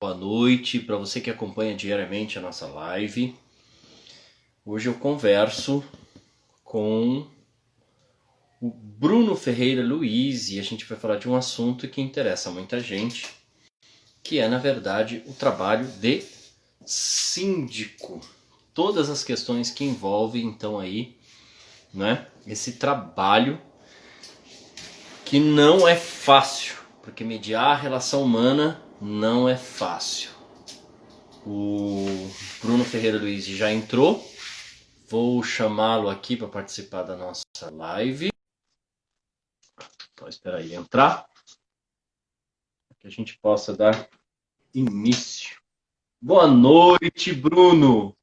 Boa noite para você que acompanha diariamente a nossa live. Hoje eu converso com o Bruno Ferreira Luiz e a gente vai falar de um assunto que interessa muita gente, que é, na verdade, o trabalho de síndico. Todas as questões que envolvem, então, aí, né, esse trabalho que não é fácil, porque mediar a relação humana não é fácil. O Bruno Ferreira Luiz já entrou. Vou chamá-lo aqui para participar da nossa live. Então, espera aí entrar, para que a gente possa dar início. Boa noite, Bruno.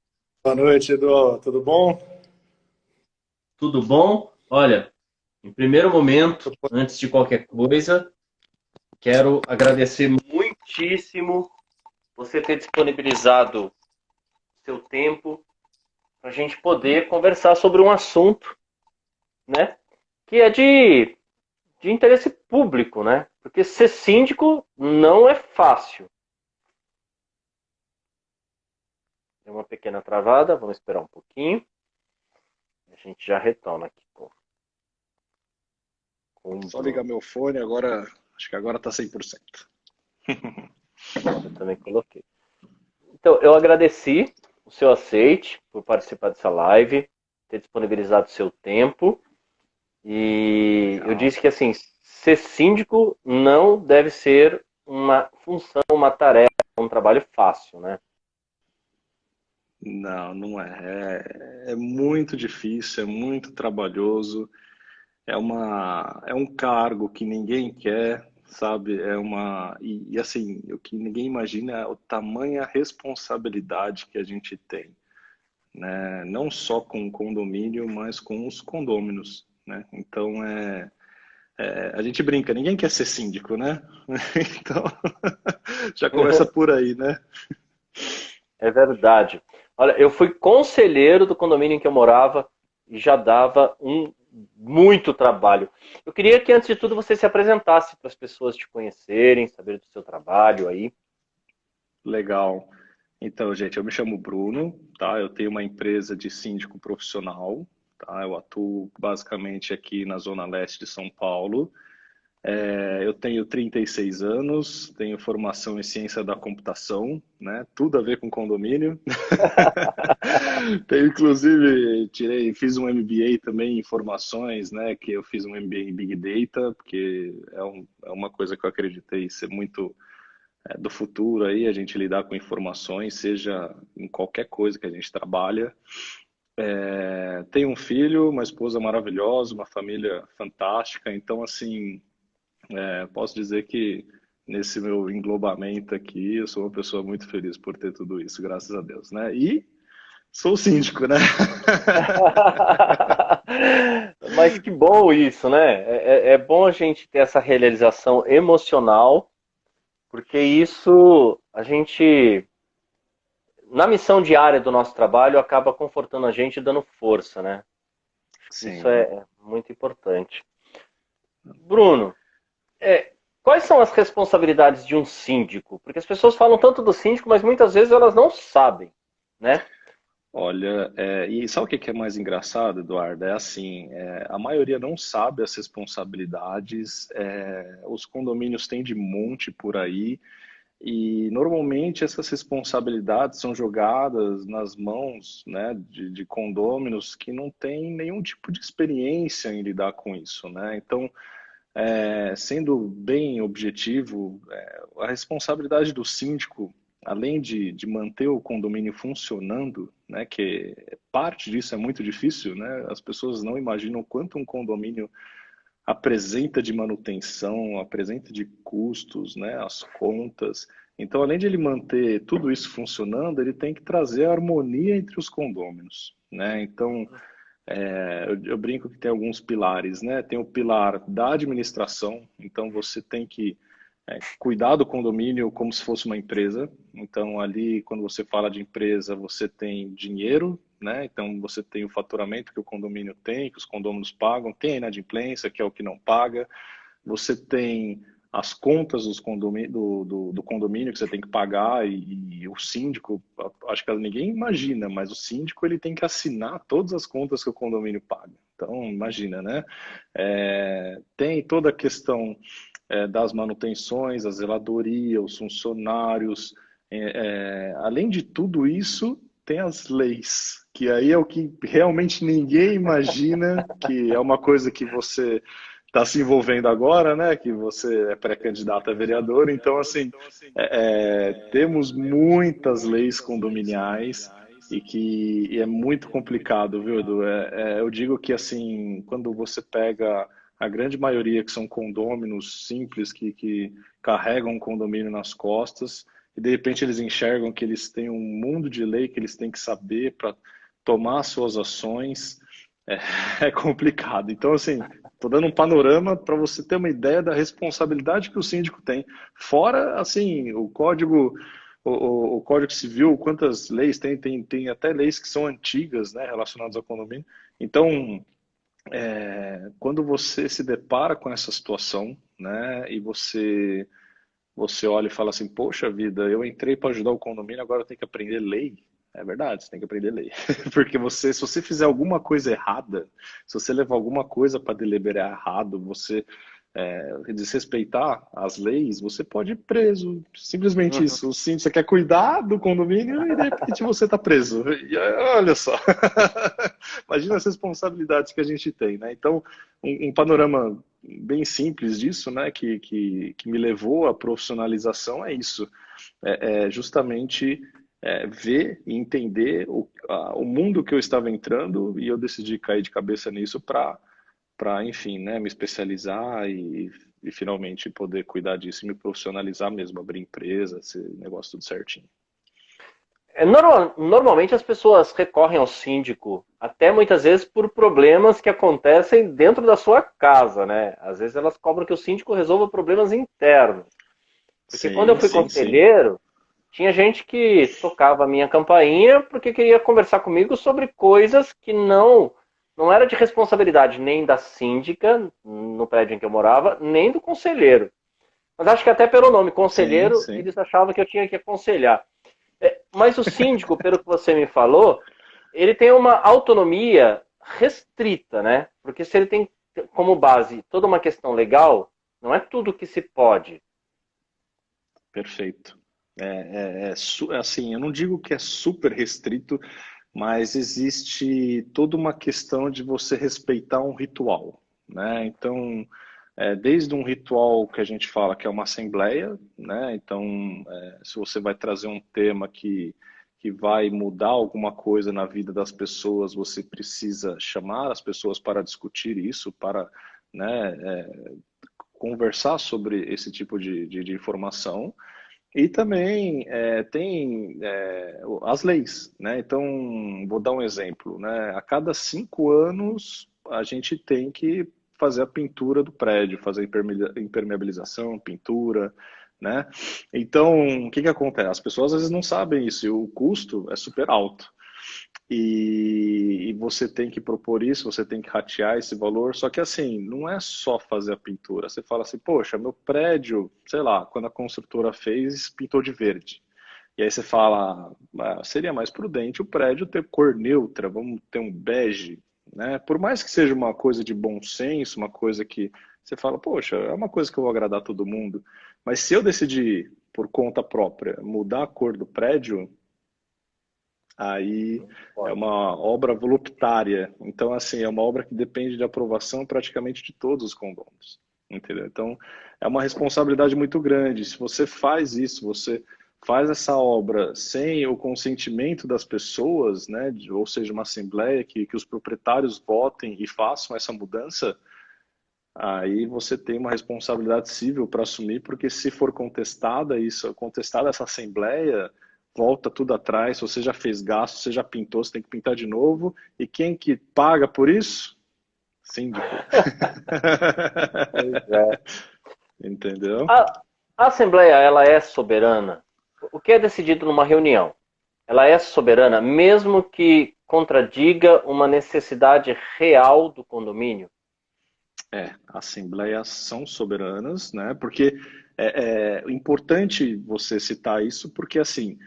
Boa noite, Edu. Tudo bom? Tudo bom? Olha, em primeiro momento, antes de qualquer coisa, quero agradecer muitíssimo você ter disponibilizado seu tempo para a gente poder conversar sobre um assunto, né, que é de interesse público, né? Porque ser síndico não é fácil. Deu uma pequena travada, vamos esperar um pouquinho. A gente já retorna aqui com o Só ligar Bruno. meu fone agora. Acho que agora tá 100%. Eu também coloquei. Então, eu agradeci o seu aceite por participar dessa live, ter disponibilizado o seu tempo. E eu Legal. disse que, assim, ser síndico não deve ser uma função, uma tarefa, um trabalho fácil, né? Não, não é. É muito difícil, é muito trabalhoso. É um cargo que ninguém quer, sabe? E assim, o que ninguém imagina é o tamanha responsabilidade que a gente tem, né? Não só com o condomínio, mas com os condôminos, né? Então a gente brinca, ninguém quer ser síndico, né? Então, já começa por aí, né? É verdade. Olha, eu fui conselheiro do condomínio em que eu morava e já dava muito trabalho. Eu queria que, antes de tudo, você se apresentasse para as pessoas te conhecerem, saber do seu trabalho aí. Legal. Então, gente, eu me chamo Bruno, tá? Eu tenho uma empresa de síndico profissional, tá? Eu atuo basicamente aqui na Zona Leste de São Paulo. Eu tenho 36 anos, tenho formação em ciência da computação, né? Tudo a ver com condomínio. Tenho, inclusive, fiz um MBA também em informações, né? Que eu fiz um MBA em Big Data, porque é uma coisa que eu acreditei ser muito do futuro aí, a gente lidar com informações, seja em qualquer coisa que a gente trabalha. Tenho um filho, uma esposa maravilhosa, uma família fantástica, então, assim, posso dizer que nesse meu englobamento aqui, eu sou uma pessoa muito feliz por ter tudo isso, graças a Deus, né? E sou síndico, né? Mas que bom isso, né? É bom a gente ter essa realização emocional, porque isso a gente, na missão diária do nosso trabalho, acaba confortando a gente e dando força, né? Isso Sim. é muito importante. Bruno, quais são as responsabilidades de um síndico? Porque as pessoas falam tanto do síndico, mas muitas vezes elas não sabem, né? Olha, e sabe o que que é mais engraçado, Eduardo? É assim, a maioria não sabe as responsabilidades, os condomínios têm de monte por aí, e normalmente essas responsabilidades são jogadas nas mãos, né, de condôminos que não têm nenhum tipo de experiência em lidar com isso, né? Então, sendo bem objetivo, a responsabilidade do síndico, além de manter o condomínio funcionando, né, que parte disso é muito difícil, né? As pessoas não imaginam quanto um condomínio apresenta de manutenção, apresenta de custos, né, as contas. Então, além de ele manter tudo isso funcionando, ele tem que trazer a harmonia entre os condôminos, né? Então, eu brinco que tem alguns pilares, né? Tem o pilar da administração, então você tem que cuidar do condomínio como se fosse uma empresa. Então, ali, quando você fala de empresa, você tem dinheiro, né? Então, você tem o faturamento que o condomínio tem, que os condôminos pagam, tem a inadimplência, que é o que não paga, você tem as contas do condomínio que você tem que pagar e o síndico, acho que ninguém imagina, mas o síndico ele tem que assinar todas as contas que o condomínio paga. Então, imagina, né? Tem toda a questão das manutenções, a zeladoria, os funcionários. Além de tudo isso, tem as leis, que aí é o que realmente ninguém imagina, que é uma coisa que você está se envolvendo agora, né? Que você é pré-candidato a vereador, então assim temos muitas leis condominiais e é muito complicado, viu, Edu? Eu digo que assim, quando você pega a grande maioria que são condôminos simples que carregam um condomínio nas costas e de repente eles enxergam que eles têm um mundo de lei que eles têm que saber para tomar suas ações, é complicado. Então, assim, estou dando um panorama para você ter uma ideia da responsabilidade que o síndico tem. Fora, assim, o Código Civil, quantas leis tem? Tem até leis que são antigas, né, relacionadas ao condomínio. Então, quando você se depara com essa situação, né, e você olha e fala assim, poxa vida, eu entrei para ajudar o condomínio, agora eu tenho que aprender lei. É verdade, você tem que aprender lei. Porque se você fizer alguma coisa errada, se você levar alguma coisa para deliberar errado, você desrespeitar as leis, você pode ir preso. Simplesmente Uhum. isso. Sim, você quer cuidar do condomínio e de repente você está preso. E, olha só. Imagina as responsabilidades que a gente tem, né? Então, um panorama bem simples disso, né, que me levou à profissionalização é isso. Justamente ver e entender o mundo que eu estava entrando e eu decidi cair de cabeça nisso enfim, né, me especializar e finalmente poder cuidar disso e me profissionalizar mesmo, abrir empresa, esse negócio tudo certinho. Normalmente as pessoas recorrem ao síndico, até muitas vezes por problemas que acontecem dentro da sua casa, né? Às vezes elas cobram que o síndico resolva problemas internos. Porque quando eu Sim, fui sim, sim. conselheiro, tinha gente que tocava a minha campainha porque queria conversar comigo sobre coisas que não era de responsabilidade nem da síndica, no prédio em que eu morava, nem do conselheiro. Mas acho que até pelo nome Sim, conselheiro, sim. eles achavam que eu tinha que aconselhar. Mas o síndico, pelo que você me falou, ele tem uma autonomia restrita, né? Porque se ele tem como base toda uma questão legal, não é tudo que se pode. Perfeito. Assim, eu não digo que é super restrito, mas existe toda uma questão de você respeitar um ritual, né? Então, desde um ritual que a gente fala que é uma assembleia, né? Então, se você vai trazer um tema que vai mudar alguma coisa na vida das pessoas, você precisa chamar as pessoas para discutir isso, para, né, conversar sobre esse tipo de informação. E também tem as leis, né? Então, vou dar um exemplo, né? A cada 5 anos, a gente tem que fazer a pintura do prédio, fazer impermeabilização, pintura, né? Então, o que que acontece? As pessoas às vezes não sabem isso e o custo é super alto. E você tem que propor isso, você tem que ratear esse valor. Só que assim, não é só fazer a pintura. Você fala assim, poxa, meu prédio, sei lá, quando a construtora fez, pintou de verde. E aí você fala, seria mais prudente o prédio ter cor neutra, vamos ter um bege, né? Por mais que seja uma coisa de bom senso, uma coisa que você fala, poxa, é uma coisa que eu vou agradar todo mundo. Mas se eu decidir, por conta própria, mudar a cor do prédio, aí é Pode. uma obra voluptária. Então, assim, é uma obra que depende de aprovação praticamente de todos os condôminos. Entendeu? Então, é uma responsabilidade muito grande. Se você faz isso, você faz essa obra sem o consentimento das pessoas, né, ou seja, uma assembleia que os proprietários votem e façam essa mudança, aí você tem uma responsabilidade civil para assumir, porque se for contestada isso, contestada essa assembleia, volta tudo atrás. Se você já fez gasto, você já pintou, você tem que pintar de novo. E quem que paga por isso? Síndico. Pois é. Entendeu? A Assembleia, ela é soberana? O que é decidido numa reunião? Ela é soberana, mesmo que contradiga uma necessidade real do condomínio? Assembleias são soberanas, né? Porque é importante você citar isso, porque assim,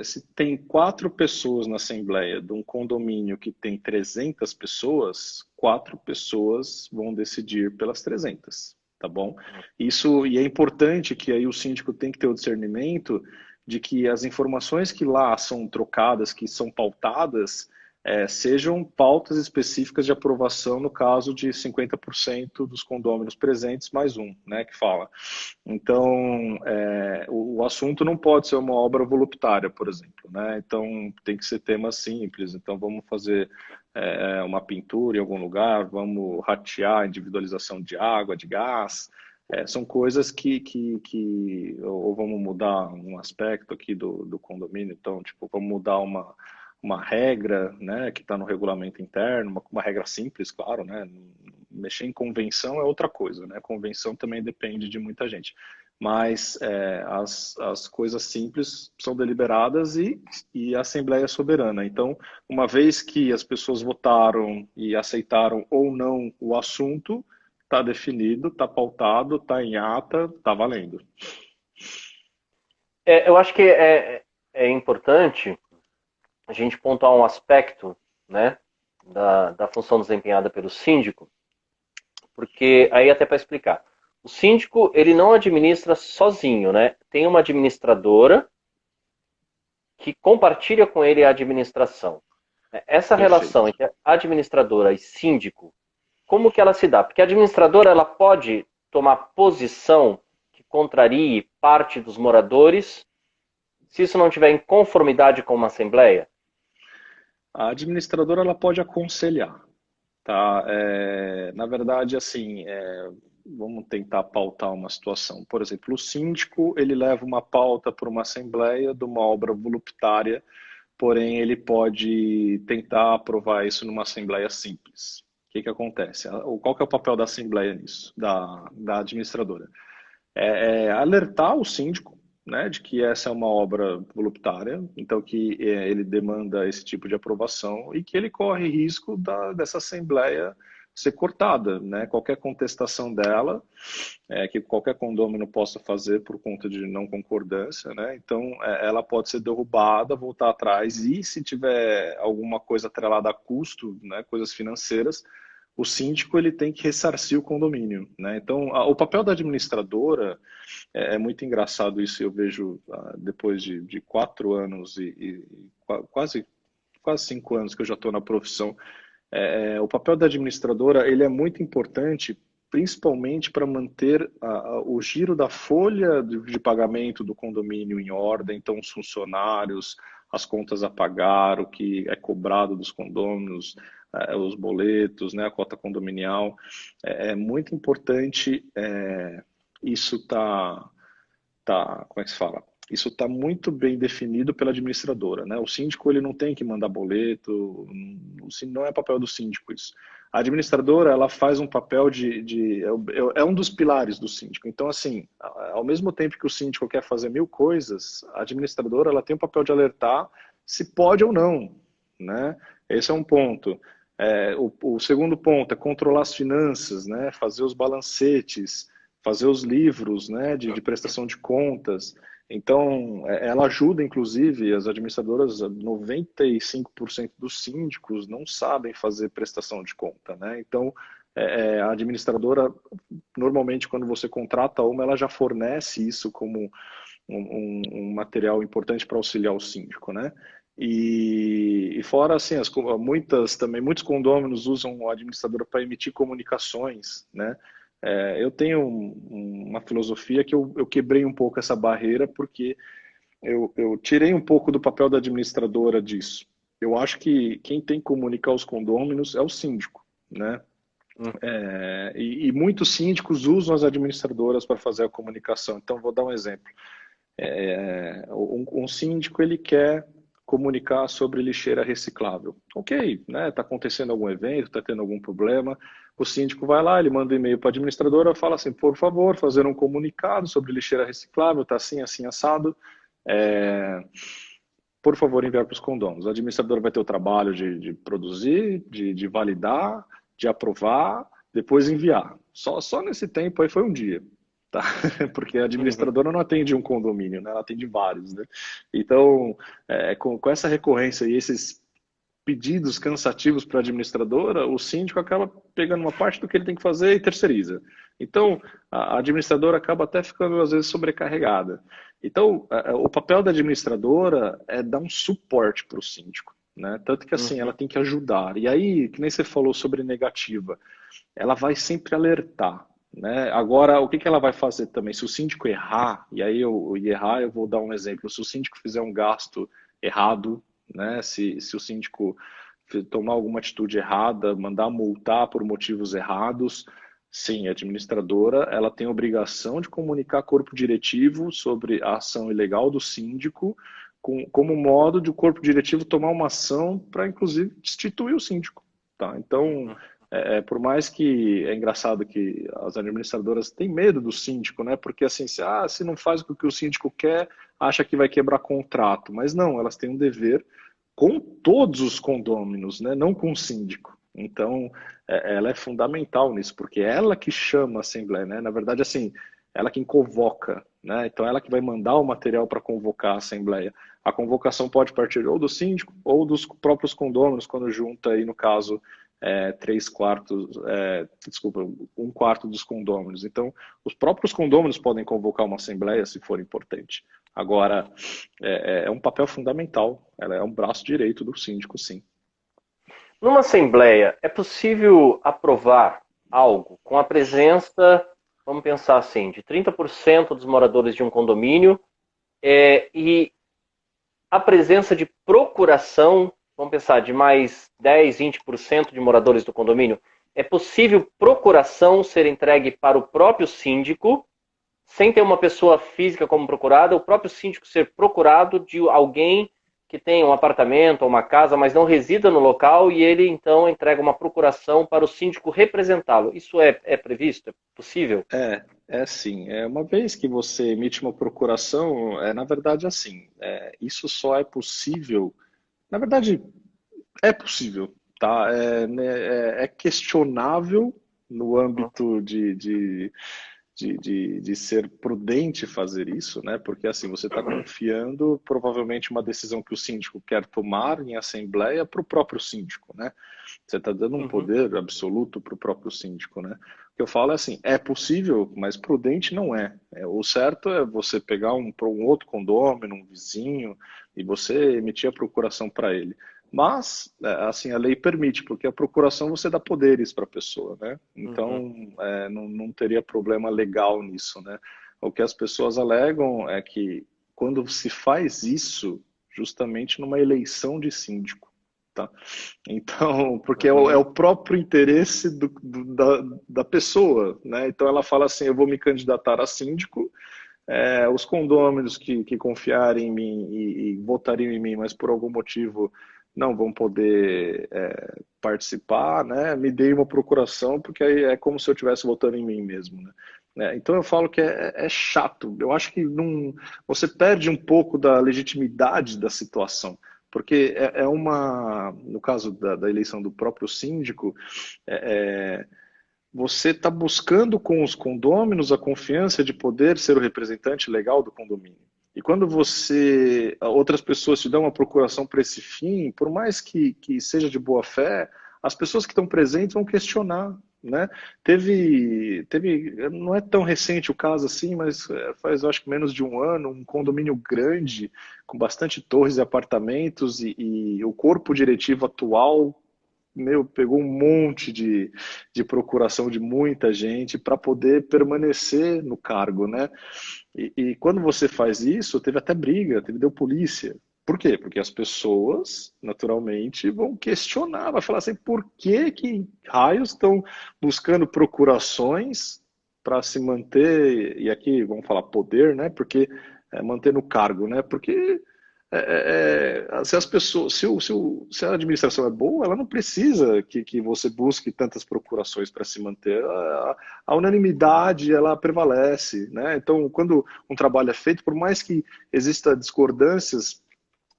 se tem 4 pessoas na Assembleia de um condomínio que tem 300 pessoas, 4 pessoas vão decidir pelas 300, tá bom? Isso, e é importante que aí o síndico tem que ter o discernimento de que as informações que lá são trocadas, que são pautadas, sejam pautas específicas de aprovação no caso de 50% dos condôminos presentes mais um, né, que fala. Então, o assunto não pode ser uma obra voluptária, por exemplo, né? Então, tem que ser temas simples. Então, vamos fazer uma pintura em algum lugar, vamos ratear a individualização de água, de gás. São coisas ou vamos mudar um aspecto aqui do condomínio, então, tipo, vamos mudar uma regra, né, que está no regulamento interno, uma regra simples, claro, né, mexer em convenção é outra coisa, né, convenção também depende de muita gente, mas as coisas simples são deliberadas e a Assembleia é soberana. Então, uma vez que as pessoas votaram e aceitaram ou não o assunto, está definido, está pautado, está em ata, está valendo. Eu acho que é importante a gente pontuar um aspecto, né, da função desempenhada pelo síndico, porque aí até para explicar. O síndico, ele não administra sozinho, né? Tem uma administradora que compartilha com ele a administração. Essa relação Perfeito. entre administradora e síndico, como que ela se dá? Porque a administradora ela pode tomar posição que contrarie parte dos moradores se isso não tiver em conformidade com uma assembleia? A administradora ela pode aconselhar, tá? Na verdade, assim, vamos tentar pautar uma situação. Por exemplo, o síndico ele leva uma pauta para uma assembleia de uma obra voluptária, porém ele pode tentar aprovar isso numa assembleia simples. O que que acontece? Qual que é o papel da assembleia nisso, da administradora? Alertar o síndico, né, de que essa é uma obra voluptária, então que ele demanda esse tipo de aprovação e que ele corre risco dessa assembleia ser cortada, né? Qualquer contestação dela, que qualquer condômino possa fazer por conta de não concordância, né? Então ela pode ser derrubada, voltar atrás e se tiver alguma coisa atrelada a custo, né, coisas financeiras, o síndico ele tem que ressarcir o condomínio, né? Então, o papel da administradora é muito engraçado isso. Eu vejo depois de 4 anos quase 5 anos que eu já estou na profissão, o papel da administradora ele é muito importante, principalmente para manter o giro da folha de pagamento do condomínio em ordem. Então, os funcionários, as contas a pagar, o que é cobrado dos condôminos, os boletos, né, a cota condominial. É muito importante isso como é que se fala? Isso está muito bem definido pela administradora, né? O síndico ele não tem que mandar boleto, não é papel do síndico isso. A administradora ela faz um papel é um dos pilares do síndico. Então assim, ao mesmo tempo que o síndico quer fazer mil coisas, a administradora ela tem o papel de alertar se pode ou não, né? Esse é um ponto. O segundo ponto é controlar as finanças, né? Fazer os balancetes, fazer os livros, né, de prestação de contas. Então, ela ajuda, inclusive, as administradoras, 95% dos síndicos não sabem fazer prestação de conta, né? Então, a administradora, normalmente, quando você contrata uma, ela já fornece isso como um material importante para auxiliar o síndico, né? E fora, assim, muitos condôminos usam a administradora para emitir comunicações, né? Eu tenho uma filosofia que eu quebrei um pouco essa barreira porque eu tirei um pouco do papel da administradora disso. Eu acho que quem tem que comunicar os condôminos é o síndico, né? E muitos síndicos usam as administradoras para fazer a comunicação. Então, vou dar um exemplo. Um síndico ele quer comunicar sobre lixeira reciclável. Ok, né? Está acontecendo algum evento, está tendo algum problema. O síndico vai lá, ele manda um e-mail para a administradora, fala assim, por favor, fazer um comunicado sobre lixeira reciclável, está assim, assim, assado. É, por favor, enviar para os condôminos. A administradora vai ter o trabalho de produzir, de validar, de aprovar, depois enviar. Só nesse tempo aí foi um dia, tá? Porque a Uhum. administradora não atende um condomínio, né? Ela atende vários, né? Então, com essa recorrência e esses pedidos cansativos para a administradora, o síndico acaba pegando uma parte do que ele tem que fazer e terceiriza. Então, a administradora acaba até ficando, às vezes, sobrecarregada. Então, o papel da administradora é dar um suporte para o síndico, né? Tanto que, assim, ela Uhum. tem que ajudar. E aí, que nem você falou sobre negativa, ela vai sempre alertar. Né? Agora, o que ela vai fazer também? Se o síndico errar, e aí eu vou dar um exemplo, se o síndico fizer um gasto errado, né? Se o síndico tomar alguma atitude errada, mandar multar por motivos errados, sim, a administradora ela tem a obrigação de comunicar ao corpo diretivo sobre a ação ilegal do síndico, como modo de o corpo diretivo tomar uma ação para, inclusive, destituir o síndico. Tá? Então, Uhum. por mais que é engraçado que as administradoras têm medo do síndico, né? Porque assim, se não faz o que o síndico quer, acha que vai quebrar contrato. Mas não, elas têm um dever com todos os condôminos, né? Não com o síndico. Então, ela é fundamental nisso, porque é ela que chama a assembleia, né? Na verdade, assim, ela quem convoca, né? Então, ela que vai mandar o material para convocar a assembleia. A convocação pode partir ou do síndico ou dos próprios condôminos, quando junta aí, no caso, três quartos, desculpa, um quarto dos condôminos. Então, os próprios condôminos podem convocar uma assembleia se for importante. Agora, é um papel fundamental, ela é um braço direito do síndico, sim. Numa assembleia, é possível aprovar algo com a presença, vamos pensar assim, de 30% dos moradores de um condomínio e a presença de procuração, vamos pensar, de mais 10, 20% de moradores do condomínio? É possível procuração ser entregue para o próprio síndico, sem ter uma pessoa física como procurada, o próprio síndico ser procurado de alguém que tem um apartamento ou uma casa, mas não resida no local, e ele então entrega uma procuração para o síndico representá-lo. Isso é previsto? É possível? É sim. Uma vez que você emite uma procuração, na verdade, assim, isso só é possível. Na verdade, é possível, tá? É questionável no âmbito de ser prudente fazer isso, né? Porque assim você está confiando provavelmente uma decisão que o síndico quer tomar em assembleia para o próprio síndico, né? Você está dando um Uhum. poder absoluto para o próprio síndico, né? O que eu falo é assim, é possível, mas prudente não é. O certo é você pegar um outro condômino, um vizinho, e você emitir a procuração para ele. Mas, assim, a lei permite, porque a procuração você dá poderes para a pessoa, né? Uhum. Então, não teria problema legal nisso, né? O que as pessoas alegam é que quando se faz isso, justamente numa eleição de síndico, tá? Então, porque é o Uhum. próprio interesse da pessoa, né? Então ela fala assim, eu vou me candidatar a síndico, os condôminos que confiarem em mim e votariam em mim, mas por algum motivo não vão poder participar, né? Me dei uma procuração, porque aí é como se eu estivesse votando em mim mesmo, né? Então eu falo que é chato. Eu acho que não, você perde um pouco da legitimidade da situação, porque no caso da eleição do próprio síndico, é, você está buscando com os condôminos a confiança de poder ser o representante legal do condomínio. E quando outras pessoas te dão uma procuração para esse fim, por mais que seja de boa fé, as pessoas que estão presentes vão questionar, né? Não é tão recente o caso assim, mas faz acho que menos de um ano, um condomínio grande, com bastante torres e apartamentos, e o corpo diretivo atual pegou um monte de procuração de muita gente para poder permanecer no cargo, né? E quando você faz isso, teve até briga, deu polícia. Por quê? Porque as pessoas, naturalmente, vão questionar, vai falar assim, por que raios estão buscando procurações para se manter, e aqui vamos falar poder, né? Porque manter no cargo, né? Porque se as pessoas, se a administração é boa, ela não precisa que você busque tantas procurações para se manter. A unanimidade ela prevalece, né? Então, quando um trabalho é feito, por mais que exista discordâncias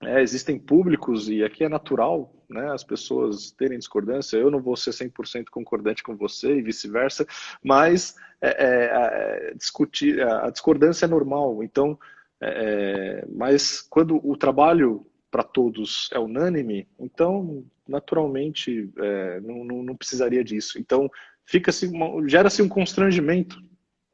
Existem públicos, e aqui é natural, né, as pessoas terem discordância. Eu não vou ser 100% concordante com você e vice-versa, mas discutir, a discordância é normal. Então, mas quando o trabalho para todos é unânime, então, naturalmente, não precisaria disso. Então, gera-se um constrangimento.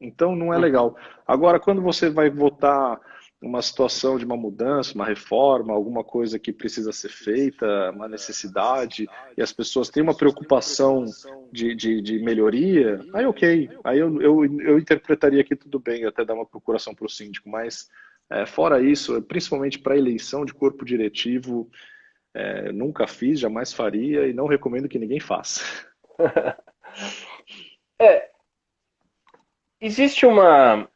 Então, não é Uhum. legal. Agora, quando você vai votar uma situação de uma mudança, uma reforma, alguma coisa que precisa ser feita, uma necessidade, e as pessoas têm uma preocupação de melhoria, aí ok, aí eu interpretaria que tudo bem, até dar uma procuração para o síndico, mas fora isso, principalmente para eleição de corpo diretivo, nunca fiz, jamais faria e não recomendo que ninguém faça. É, existe uma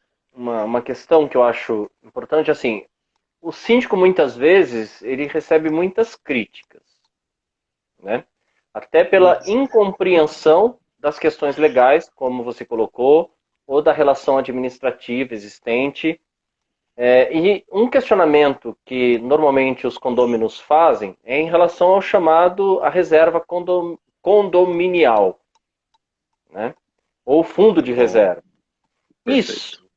questão que eu acho importante, assim, o síndico muitas vezes ele recebe muitas críticas, né? Até pela Uhum. incompreensão das questões legais, como você colocou, ou da relação administrativa existente. E um questionamento que normalmente os condôminos fazem é em relação ao chamado a reserva condominial, né? Ou fundo de Bom, reserva. Isso, perfeito.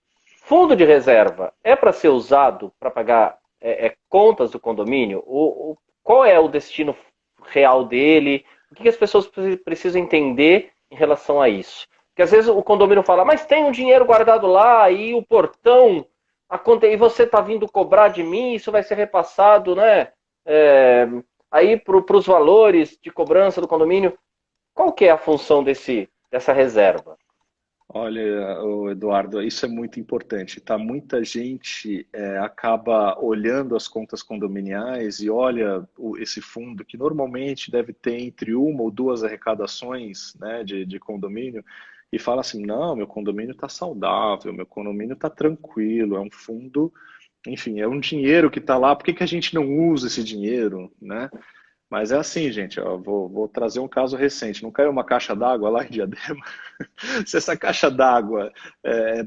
fundo de reserva é para ser usado para pagar contas do condomínio? Qual é o destino real dele? O que as pessoas precisam entender em relação a isso? Porque às vezes o condomínio fala, mas tem um dinheiro guardado lá e o portão, e você está vindo cobrar de mim, isso vai ser repassado, né? É, aí para os valores de cobrança do condomínio. Qual que é a função dessa reserva? Olha, Eduardo, isso é muito importante, tá? Muita gente acaba olhando as contas condominiais e olha esse fundo que normalmente deve ter entre uma ou duas arrecadações, né, de condomínio e fala assim, não, meu condomínio está saudável, meu condomínio está tranquilo, é um fundo, enfim, é um dinheiro que está lá, por que que a gente não usa esse dinheiro, né? Mas é assim, gente, ó, vou trazer um caso recente. Não caiu uma caixa d'água lá em Diadema? Se essa caixa d'água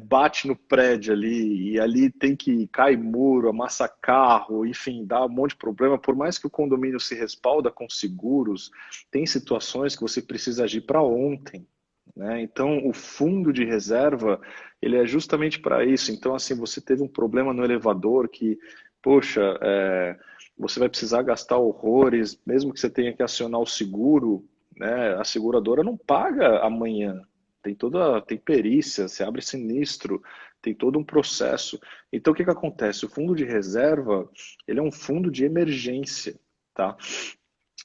bate no prédio ali e ali tem que cair muro, amassa carro, enfim, dá um monte de problema, por mais que o condomínio se respalda com seguros, tem situações que você precisa agir para ontem, né? Então, o fundo de reserva, ele é justamente para isso. Então, assim, você teve um problema no elevador que, poxa, você vai precisar gastar horrores, mesmo que você tenha que acionar o seguro, né? A seguradora não paga amanhã. Tem perícia, você abre sinistro, tem todo um processo. Então, o que que acontece? O fundo de reserva, ele é um fundo de emergência, tá?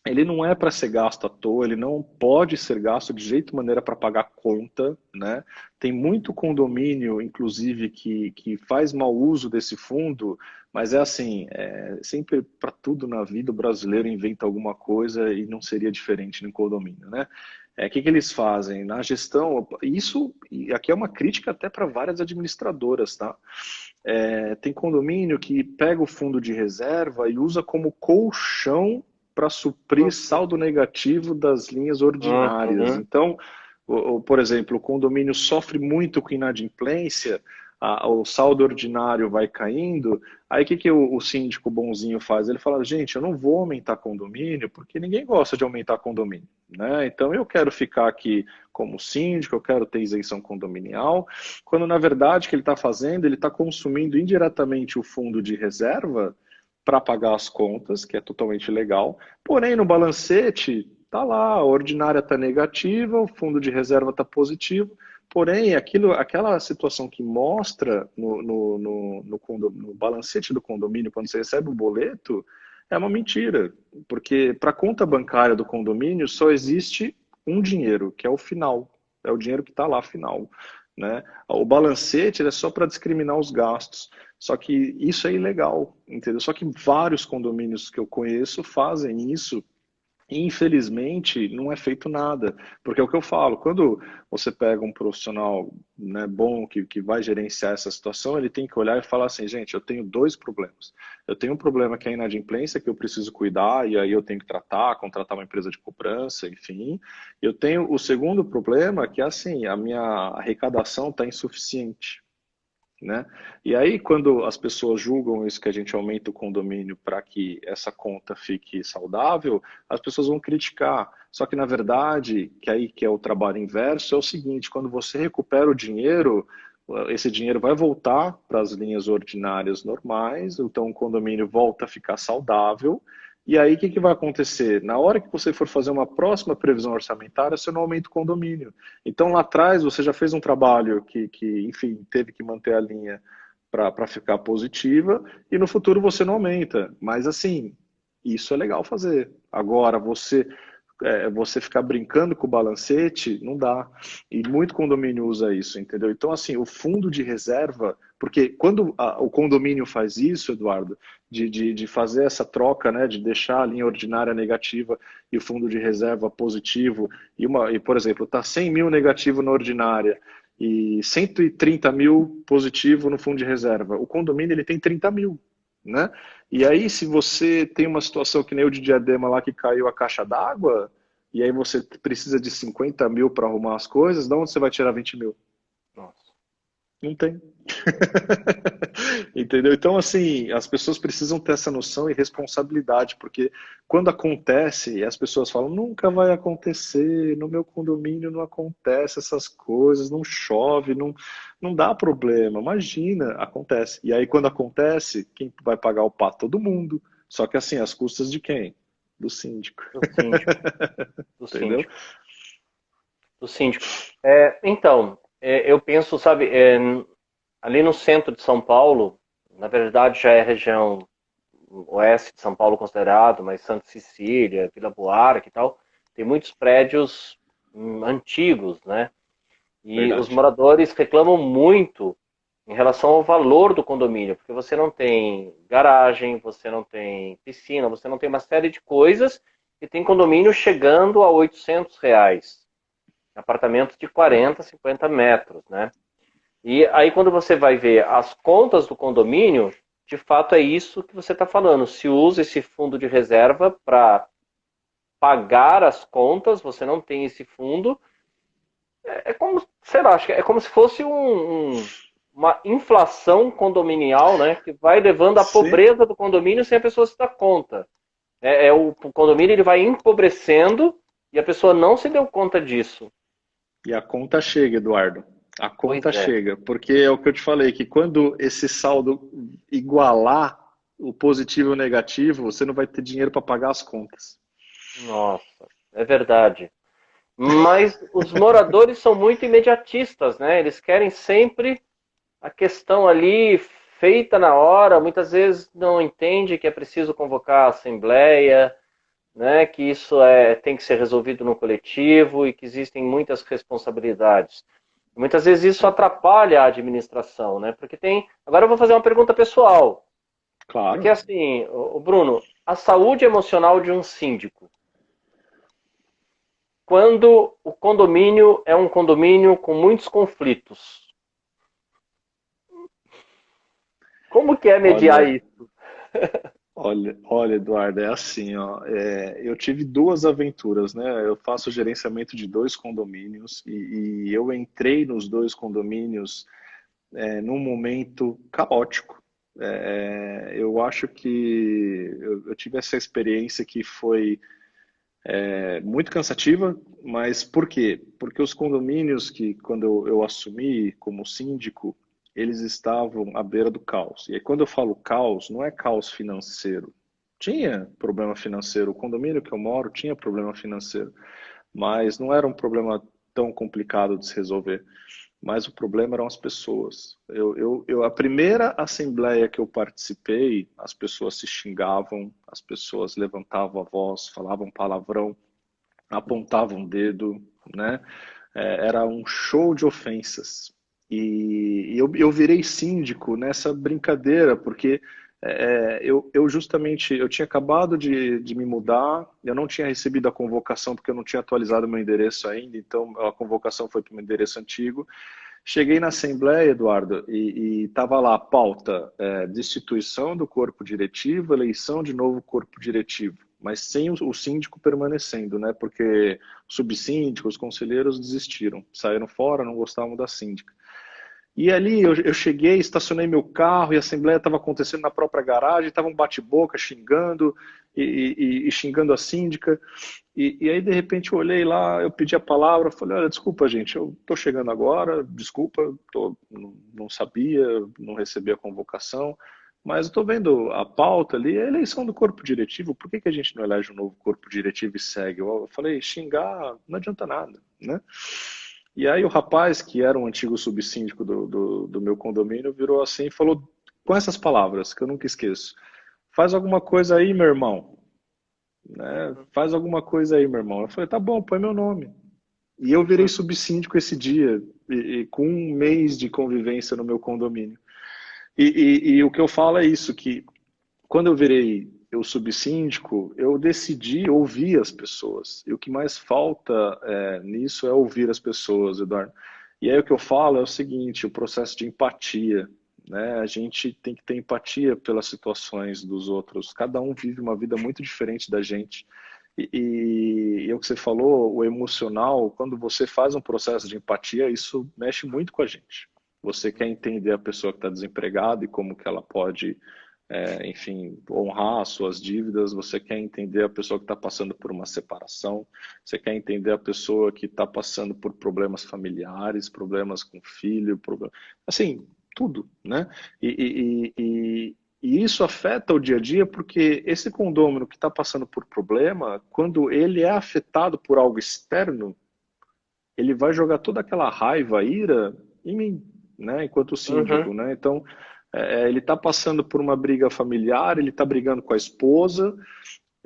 Ele não é para ser gasto à toa, ele não pode ser gasto de jeito e maneira para pagar conta, né? Tem muito condomínio, inclusive, que faz mau uso desse fundo, mas é assim, sempre para tudo na vida o brasileiro inventa alguma coisa e não seria diferente no condomínio, né? O que que eles fazem? Na gestão, isso, e aqui é uma crítica até para várias administradoras, tá? Tem condomínio que pega o fundo de reserva e usa como colchão para suprir saldo negativo das linhas ordinárias. Uhum. Então, por exemplo, o condomínio sofre muito com inadimplência, o saldo ordinário vai caindo, aí o que, que o síndico bonzinho faz? Ele fala, gente, eu não vou aumentar condomínio, porque ninguém gosta de aumentar condomínio, né? Então eu quero ficar aqui como síndico, eu quero ter isenção condominial, quando na verdade o que ele está fazendo, ele está consumindo indiretamente o fundo de reserva para pagar as contas, que é totalmente legal. Porém, no balancete, tá lá, a ordinária está negativa, o fundo de reserva está positivo. Porém, aquela situação que mostra no balancete do condomínio, quando você recebe o boleto, é uma mentira. Porque para a conta bancária do condomínio só existe um dinheiro, que é o final. É o dinheiro que está lá, final. Né? O balancete é só para discriminar os gastos. Só que isso é ilegal, entendeu? Só que vários condomínios que eu conheço fazem isso e, infelizmente, não é feito nada. Porque é o que eu falo, quando você pega um profissional, né, bom que vai gerenciar essa situação, ele tem que olhar e falar assim, gente, eu tenho dois problemas. Eu tenho um problema que é a inadimplência, que eu preciso cuidar, e aí eu tenho que tratar, contratar uma empresa de cobrança, enfim. Eu tenho o segundo problema, que é assim, a minha arrecadação está insuficiente. né? E aí, quando as pessoas julgam isso, que a gente aumenta o condomínio para que essa conta fique saudável, as pessoas vão criticar. Só que, na verdade, que aí que é o trabalho inverso, é o seguinte, quando você recupera o dinheiro, esse dinheiro vai voltar para as linhas ordinárias normais, então o condomínio volta a ficar saudável. E aí, o que vai acontecer? Na hora que você for fazer uma próxima previsão orçamentária, você não aumenta o condomínio. Então, lá atrás, você já fez um trabalho enfim, teve que manter a linha para ficar positiva, e no futuro você não aumenta. Mas, assim, isso é legal fazer. Agora, você ficar brincando com o balancete, não dá. E muito condomínio usa isso, entendeu? Então, assim, o fundo de reserva, porque quando o condomínio faz isso, Eduardo, de fazer essa troca, né, de deixar a linha ordinária negativa e o fundo de reserva positivo, por exemplo, está 100 mil negativo na ordinária e 130 mil positivo no fundo de reserva. O condomínio ele tem 30 mil, né? E aí, se você tem uma situação que nem o de Diadema lá que caiu a caixa d'água, e aí você precisa de 50 mil para arrumar as coisas, de onde você vai tirar 20 mil? Nossa. Não tem. Entendeu? Então, assim, as pessoas precisam ter essa noção e responsabilidade, porque quando acontece, as pessoas falam, nunca vai acontecer, no meu condomínio não acontece essas coisas, não chove, não dá problema. Imagina, acontece. E aí, quando acontece, quem vai pagar o pato? Todo mundo. Só que assim, às custas de quem? Do síndico. Do síndico. Do Entendeu? síndico. Do síndico. Então, eu penso, sabe, ali no centro de São Paulo, na verdade já é região oeste de São Paulo considerado, mas Santa Cecília, Vila Buarque e tal, tem muitos prédios antigos, né? E os Verdade. moradores reclamam muito em relação ao valor do condomínio, porque você não tem garagem, você não tem piscina, você não tem uma série de coisas, e tem condomínio chegando a R$ 800, apartamentos de 40, 50 metros, né? E aí quando você vai ver as contas do condomínio, de fato é isso que você está falando. Se usa esse fundo de reserva para pagar as contas, você não tem esse fundo. É como, sei lá, acho que é como se fosse uma inflação condominial, né? Que vai levando à Sim. pobreza do condomínio sem a pessoa se dar conta. O condomínio ele vai empobrecendo e a pessoa não se deu conta disso. E a conta chega, Eduardo. A Pois conta é. chega, porque é o que eu te falei, que quando esse saldo igualar o positivo e o negativo, você não vai ter dinheiro para pagar as contas. Nossa, é verdade. Mas os moradores são muito imediatistas, né? Eles querem sempre a questão ali feita na hora, muitas vezes não entende que é preciso convocar a assembleia, né? Que isso tem que ser resolvido no coletivo e que existem muitas responsabilidades. Muitas vezes isso atrapalha a administração, né? Porque tem. Agora eu vou fazer uma pergunta pessoal. Porque Claro. assim, o Bruno, a saúde emocional de um síndico, quando o condomínio é um condomínio com muitos conflitos, como que é mediar Olha, isso? olha, Eduardo, é assim, ó. Eu tive duas aventuras, né? Eu faço gerenciamento de dois condomínios e eu entrei nos dois condomínios num momento caótico. Eu acho que eu tive essa experiência que foi muito cansativa, mas por quê? Porque os condomínios que, quando eu assumi como síndico, eles estavam à beira do caos. E aí, quando eu falo caos, não é caos financeiro. Tinha problema financeiro. O condomínio que eu moro tinha problema financeiro, mas não era um problema tão complicado de se resolver. Mas o problema eram as pessoas. A primeira assembleia que eu participei, as pessoas se xingavam, as pessoas levantavam a voz, falavam palavrão, apontavam o dedo, né? Era um show de ofensas. E eu virei síndico nessa brincadeira, porque eu justamente eu tinha acabado de me mudar, eu não tinha recebido a convocação porque eu não tinha atualizado meu endereço ainda, então a convocação foi para o meu endereço antigo. Cheguei na Assembleia, Eduardo, e estava lá a pauta, destituição do corpo diretivo, eleição de novo corpo diretivo, mas sem o síndico permanecendo, né? Porque os subsíndicos, os conselheiros desistiram, saíram fora, não gostavam da síndica. E ali eu cheguei, estacionei meu carro e a assembleia estava acontecendo na própria garagem, estava um bate-boca xingando e xingando a síndica. E aí, de repente, eu olhei lá, eu pedi a palavra, falei, olha, desculpa, gente, eu estou chegando agora, desculpa, não sabia, não recebi a convocação, mas eu estou vendo a pauta ali, é a eleição do corpo diretivo, por que que a gente não elege um novo corpo diretivo e segue? Eu falei, xingar não adianta nada, né? E aí o rapaz, que era um antigo subsíndico do meu condomínio, virou assim e falou com essas palavras, que eu nunca esqueço, faz alguma coisa aí, meu irmão, né? Faz alguma coisa aí, meu irmão. Eu falei, tá bom, põe meu nome. E eu virei subsíndico esse dia, com um mês de convivência no meu condomínio. E o que eu falo é isso, que quando eu virei o subsíndico, eu decidi ouvir as pessoas. E o que mais falta nisso é ouvir as pessoas, Eduardo. E aí o que eu falo é o seguinte, o processo de empatia, né? A gente tem que ter empatia pelas situações dos outros. Cada um vive uma vida muito diferente da gente. E o que você falou, o emocional, quando você faz um processo de empatia, isso mexe muito com a gente. Você quer entender a pessoa que está desempregada e como que ela pode, enfim, honrar as suas dívidas. Você quer entender a pessoa que está passando por uma separação. Você quer entender a pessoa que está passando por problemas familiares, problemas com filho, assim, tudo, né? E isso afeta o dia a dia porque esse condômino que está passando por problema, quando ele é afetado por algo externo, ele vai jogar toda aquela raiva, ira em mim, né? Enquanto Uhum. síndico, né? Então, ele está passando por uma briga familiar, ele está brigando com a esposa,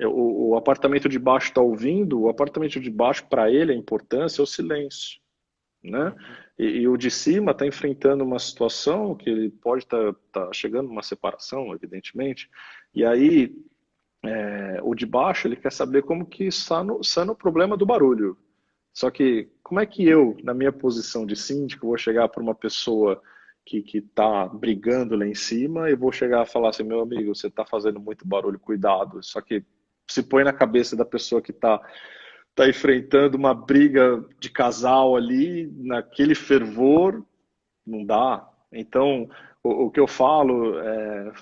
o apartamento de baixo está ouvindo, o apartamento de baixo, para ele, a importância é o silêncio, né? E o de cima está enfrentando uma situação que ele pode tá chegando numa separação, evidentemente, e aí o de baixo ele quer saber como que sana o problema do barulho. Só que como é que eu, na minha posição de síndico, vou chegar para uma pessoa que está brigando lá em cima e vou chegar a falar assim, meu amigo, você está fazendo muito barulho, cuidado. Só que se põe na cabeça da pessoa que está enfrentando uma briga de casal ali, naquele fervor, não dá. Então, o que eu falo é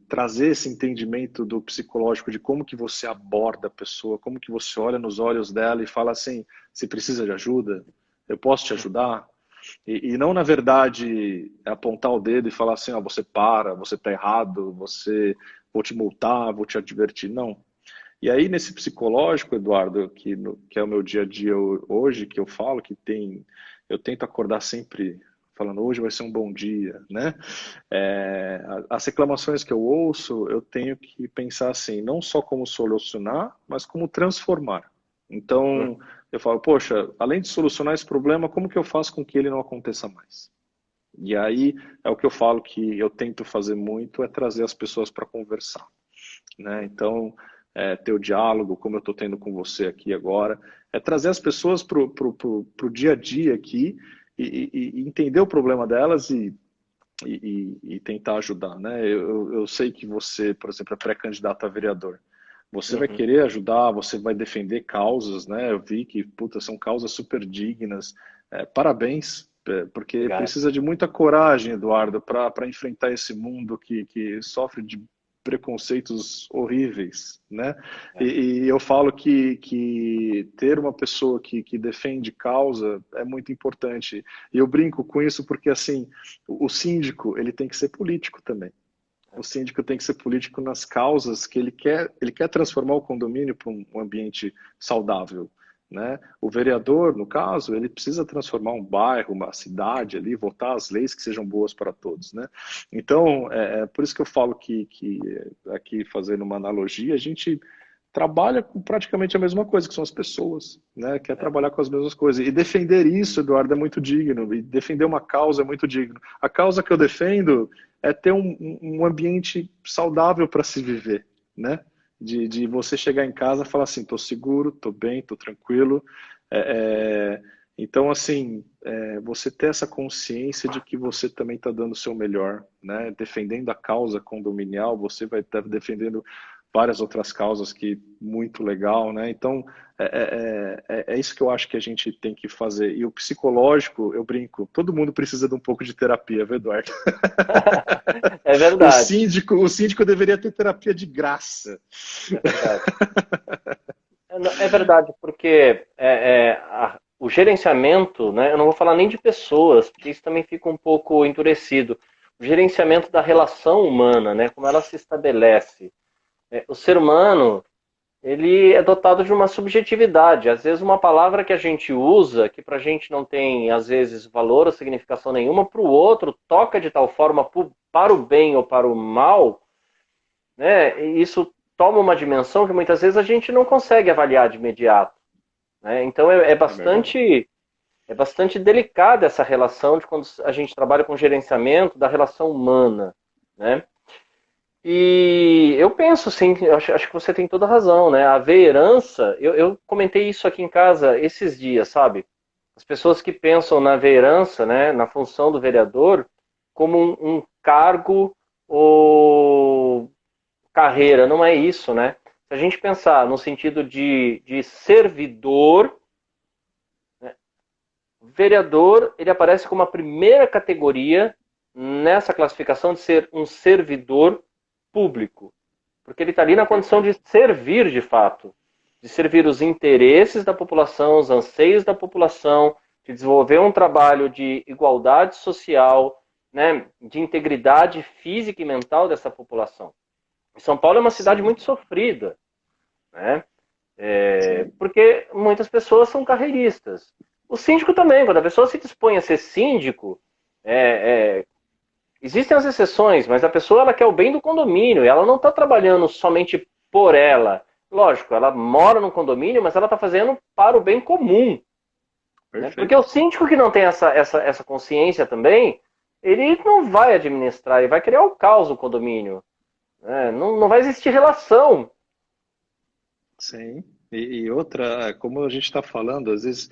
trazer esse entendimento do psicológico de como que você aborda a pessoa, como que você olha nos olhos dela e fala assim, se precisa de ajuda, eu posso te ajudar? E não, na verdade, apontar o dedo e falar assim, ó, você para, você está errado, vou te multar, vou te advertir. Não. E aí, nesse psicológico, Eduardo, que é o meu dia a dia hoje, que eu falo que eu tento acordar sempre falando, hoje vai ser um bom dia, né? As reclamações que eu ouço, eu tenho que pensar assim, não só como solucionar, mas como transformar. Então, eu falo, poxa, além de solucionar esse problema, como que eu faço com que ele não aconteça mais? E aí é o que eu falo que eu tento fazer muito, é trazer as pessoas para conversar, né? Então, ter o diálogo, como eu estou tendo com você aqui agora, é trazer as pessoas para o dia a dia aqui e entender o problema delas e tentar ajudar, né? Eu sei que você, por exemplo, é pré-candidato a vereador. Você vai Uhum. querer ajudar, você vai defender causas, né? Eu vi que, puta, são causas super dignas. Parabéns, porque Obrigado. precisa de muita coragem, Eduardo, para enfrentar esse mundo que sofre de preconceitos horríveis, né? É. E eu falo que ter uma pessoa que defende causa é muito importante. E eu brinco com isso porque, assim, o síndico, ele tem que ser político também. O síndico tem que ser político nas causas que ele quer transformar o condomínio para um ambiente saudável, né? O vereador, no caso, ele precisa transformar um bairro, uma cidade ali, votar as leis que sejam boas para todos, né? Então, é por isso que eu falo que aqui fazendo uma analogia, a gente trabalha com praticamente a mesma coisa, que são as pessoas, né? Quer É. trabalhar com as mesmas coisas. E defender isso, Eduardo, é muito digno. E defender uma causa é muito digno. A causa que eu defendo é ter um ambiente saudável para se viver, né? De você chegar em casa e falar assim, tô seguro, tô bem, tô tranquilo. É, Então, assim, você ter essa consciência de que você também está dando o seu melhor, né? Defendendo a causa condominial, você vai estar defendendo várias outras causas que muito legal, né? Então, é isso que eu acho que a gente tem que fazer. E o psicológico, eu brinco, todo mundo precisa de um pouco de terapia, viu, Eduardo? É O verdade, síndico, o síndico deveria ter terapia de graça. é verdade. É verdade, porque o gerenciamento, né, eu não vou falar nem de pessoas, porque isso também fica um pouco endurecido. O gerenciamento da relação humana, né, como ela se estabelece. O ser humano, ele é dotado de uma subjetividade. Às vezes uma palavra que a gente usa, que para a gente não tem, às vezes, valor ou significação nenhuma, para o outro toca de tal forma para o bem ou para o mal, né? E isso toma uma dimensão que muitas vezes a gente não consegue avaliar de imediato, né? Então É verdade. é bastante delicada essa relação de quando a gente trabalha com gerenciamento da relação humana, né? E eu penso, sim, acho que você tem toda a razão, né? Haver herança, eu comentei isso aqui em casa esses dias, sabe? As pessoas que pensam na vereança, né, na função do vereador, como um cargo ou carreira, não é isso, né? Se a gente pensar no sentido de servidor, vereador, ele aparece como a primeira categoria nessa classificação de ser um servidor público, porque ele está ali na condição de Perfeito. servir de fato, de servir os interesses da população, os anseios da população, de desenvolver um trabalho de igualdade social, né, de integridade física e mental dessa população. São Paulo é uma cidade Sim, muito sofrida, né? sim. Porque muitas pessoas são carreiristas. O síndico também, quando a pessoa se dispõe a ser síndico, é, é, existem as exceções, mas a pessoa ela quer o bem do condomínio, e ela não está trabalhando somente por ela. Lógico, ela mora no condomínio, mas ela está fazendo para o bem comum. Né? Porque o Perfeito. síndico que não tem essa consciência também, ele não vai administrar, ele vai criar o caos no condomínio. Né? Não vai existir relação. Sim. E outra, como a gente está falando, às vezes,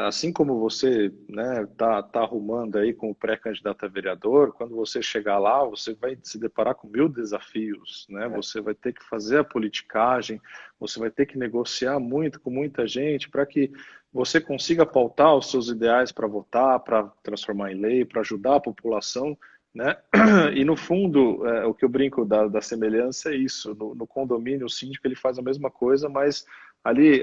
assim como você, né, tá arrumando aí com o pré-candidato a vereador, quando você chegar lá, você vai se deparar com mil desafios, né? Você vai ter que fazer a politicagem, você vai ter que negociar muito com muita gente para que você consiga pautar os seus ideais para votar, para transformar em lei, para ajudar a população, né? E no fundo, o que eu brinco da semelhança é isso. No condomínio, o síndico ele faz a mesma coisa, mas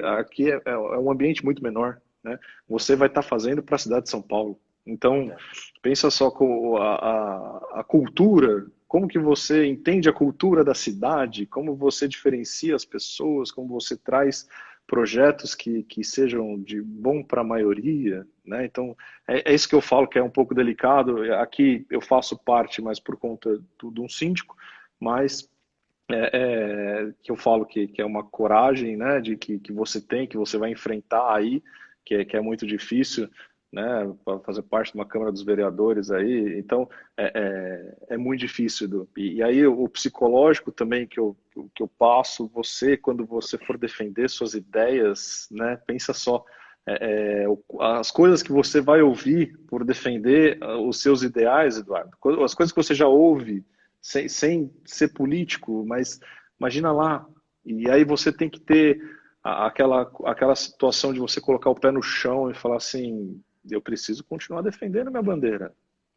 aqui é um ambiente muito menor, né? Você vai estar fazendo para a cidade de São Paulo. Então, pensa só com a cultura, como que você entende a cultura da cidade, como você diferencia as pessoas, como você traz projetos que sejam de bom para a maioria, né? Então, é isso que eu falo que é um pouco delicado. Aqui eu faço parte, mas por conta de um síndico, mas que eu falo que é uma coragem, né, de que você tem, que você vai enfrentar aí, que é muito difícil, né, para fazer parte de uma Câmara dos Vereadores aí, então é muito difícil. E aí o psicológico também que eu passo, você, quando você for defender suas ideias, né, pensa só, as coisas que você vai ouvir por defender os seus ideais, Eduardo, as coisas que você já ouve, sem ser político, mas imagina lá. E aí você tem que ter aquela situação de você colocar o pé no chão e falar assim: eu preciso continuar defendendo minha bandeira.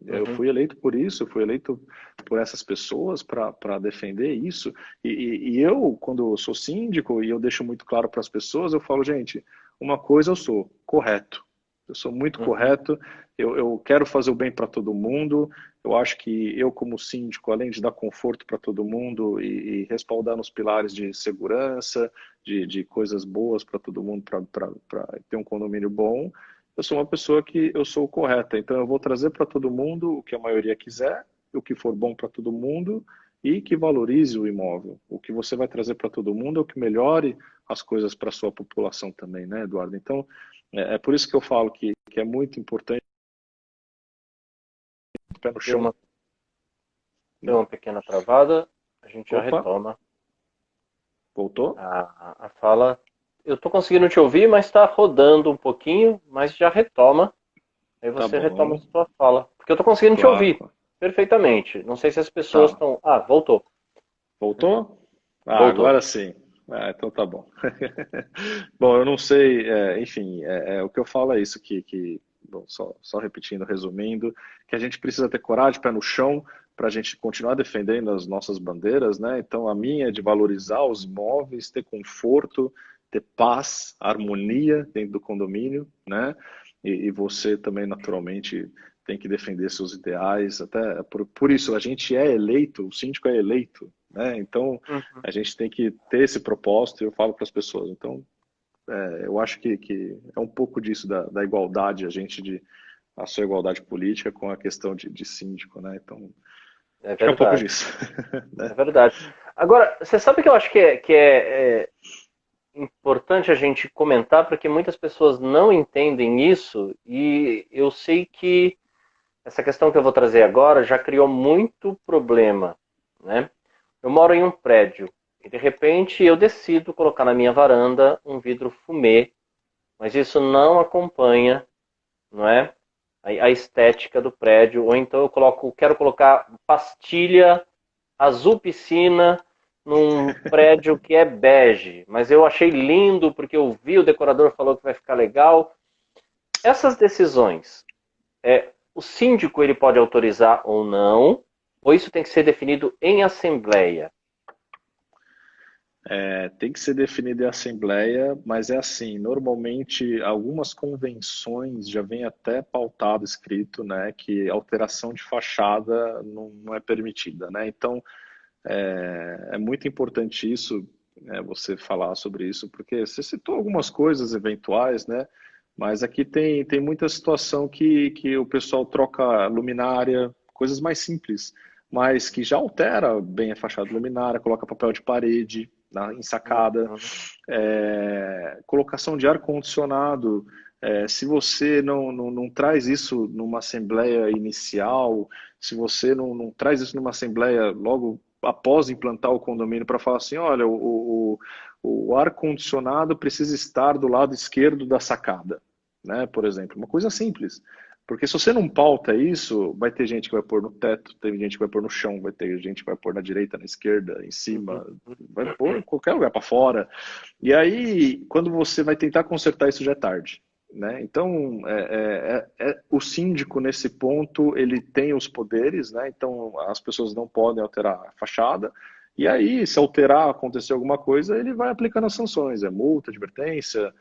Eu Uhum. fui eleito por isso, eu fui eleito por essas pessoas para defender isso. E eu, quando eu sou síndico, e eu deixo muito claro para as pessoas, eu falo, gente, uma coisa eu sou correto. Eu sou muito Uhum. correto, eu quero fazer o bem para todo mundo, eu acho que eu, como síndico, além de dar conforto para todo mundo e respaldar nos pilares de segurança, de coisas boas para todo mundo, para ter um condomínio bom, eu sou uma pessoa que eu sou correta. Então, eu vou trazer para todo mundo o que a maioria quiser, o que for bom para todo mundo e que valorize o imóvel. O que você vai trazer para todo mundo é o que melhore as coisas para a sua população também, né, Eduardo? Então, é por isso que eu falo que é muito importante o pé no Deu chão, uma, deu né? uma pequena travada, a gente já Opa, retoma voltou? a fala. eu tô conseguindo te ouvir, mas está rodando um pouquinho, mas já retoma. Aí Tá você retoma a bom, sua fala. Porque eu tô conseguindo te claro, ouvir claro. perfeitamente. Não sei se as pessoas Tá. estão. Ah, voltou. Voltou? Ah, Voltou. agora sim. Ah, então tá bom. Bom, eu não sei, enfim, o que eu falo é isso bom, só repetindo, resumindo, que a gente precisa ter coragem, pé no chão, para a gente continuar defendendo as nossas bandeiras, né? Então a minha é de valorizar os imóveis, ter conforto, ter paz, harmonia dentro do condomínio, né? E você também, naturalmente, tem que defender seus ideais, até por isso a gente é eleito, o síndico é eleito, né? Então Uhum. a gente tem que ter esse propósito, e eu falo para as pessoas. Então, eu acho que é um pouco disso da igualdade, a sua igualdade política com a questão de síndico, né? Então, É acho que é um pouco verdade. disso, É né? verdade. Agora, você sabe que eu acho que é importante a gente comentar, porque muitas pessoas não entendem isso, e eu sei que essa questão que eu vou trazer agora já criou muito problema, né? Eu moro em um prédio e de repente eu decido colocar na minha varanda um vidro fumê, mas isso não acompanha, não é? A estética do prédio, ou então quero colocar pastilha azul piscina num prédio que é bege, mas eu achei lindo porque eu vi o decorador falou que vai ficar legal. Essas decisões, o síndico ele pode autorizar ou não, ou isso tem que ser definido em assembleia? Tem que ser definido em assembleia, mas é assim, normalmente algumas convenções já vem até pautado escrito, né, que alteração de fachada não é permitida, né? Então, é muito importante isso, né, você falar sobre isso, porque você citou algumas coisas eventuais, né? Mas aqui tem muita situação que o pessoal troca luminária, coisas mais simples, mas que já altera bem a fachada luminária, coloca papel de parede em sacada, Uhum, colocação de ar-condicionado. Se você não traz isso numa assembleia inicial, se você não traz isso numa assembleia logo após implantar o condomínio para falar assim, olha, o ar-condicionado precisa estar do lado esquerdo da sacada, né? Por exemplo, uma coisa simples. Porque se você não pauta isso, vai ter gente que vai pôr no teto, tem gente que vai pôr no chão, vai ter gente que vai pôr na direita, na esquerda, em uhum, cima, vai pôr em qualquer lugar para fora. E aí, quando você vai tentar consertar isso, já é tarde. Né? Então, o síndico, nesse ponto, ele tem os poderes, né? Então as pessoas não podem alterar a fachada, e aí, se alterar, acontecer alguma coisa, ele vai aplicando as sanções, multa, advertência,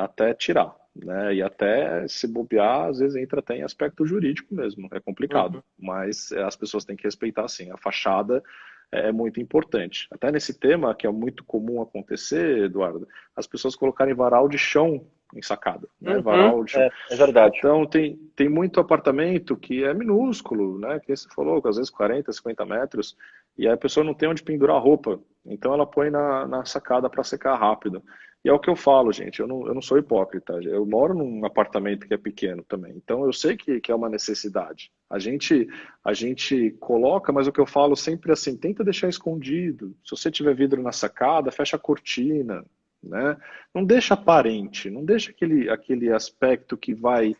até tirar. Né? E até se bobear, às vezes entra até em aspecto jurídico mesmo, é complicado, uhum, mas as pessoas têm que respeitar sim, a fachada é muito importante. Até nesse tema, que é muito comum acontecer, Eduardo, as pessoas colocarem varal de chão em sacada, né? uhum, Varal de chão. é verdade. Então, tem muito apartamento que é minúsculo, né? Que você falou, que às vezes 40, 50 metros, e a pessoa não tem onde pendurar a roupa. Então, ela põe na sacada para secar rápido. E é o que eu falo, gente, eu não sou hipócrita. Eu moro num apartamento que é pequeno também. Então, eu sei que é uma necessidade. A gente coloca, mas o que eu falo sempre é assim, tenta deixar escondido. Se você tiver vidro na sacada, fecha a cortina, né? Não deixa aparente, não deixa aquele aspecto que vai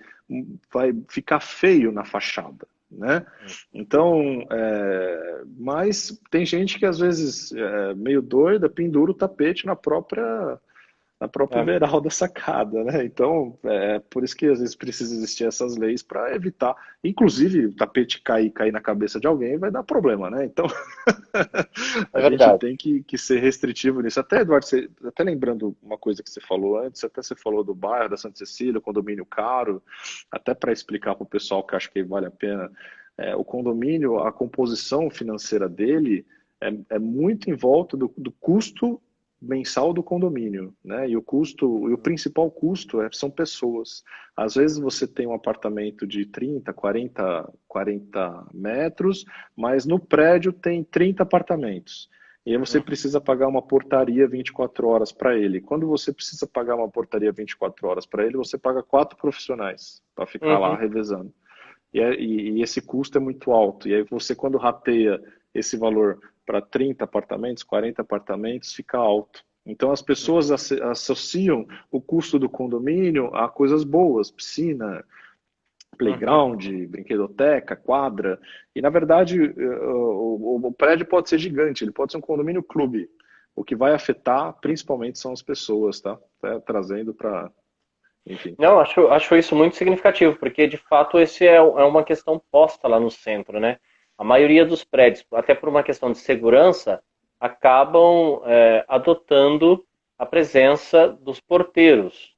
ficar feio na fachada, né? Então, mas tem gente que às vezes é meio doida, pendura o tapete na própria É. beiral da sacada, né? Então, por isso que às vezes precisa existir essas leis para evitar, inclusive o tapete cair na cabeça de alguém vai dar problema, né? Então, É a gente verdade. tem que ser restritivo nisso. Até, Eduardo, até lembrando uma coisa que você falou antes, até você falou do bairro da Santa Cecília, condomínio caro, até para explicar para o pessoal que acho que vale a pena, o condomínio, a composição financeira dele é muito em volta do custo mensal do condomínio, né? E o principal custo são pessoas. Às vezes você tem um apartamento de 30, 40 metros, mas no prédio tem 30 apartamentos. E aí você Uhum, precisa pagar uma portaria 24 horas para ele. Quando você precisa pagar uma portaria 24 horas para ele, você paga 4 profissionais para ficar lá uhum, revezando. E esse custo é muito alto. E aí você, quando rateia esse valor para 30 apartamentos, 40 apartamentos, fica alto. Então as pessoas associam o custo do condomínio a coisas boas, piscina, Uhum. playground, brinquedoteca, quadra. E na verdade o prédio pode ser gigante, ele pode ser um condomínio clube. O que vai afetar principalmente são as pessoas, tá? Trazendo para, enfim. Não, acho isso muito significativo, porque de fato esse é uma questão posta lá no centro, né? A maioria dos prédios, até por uma questão de segurança, acabam adotando a presença dos porteiros.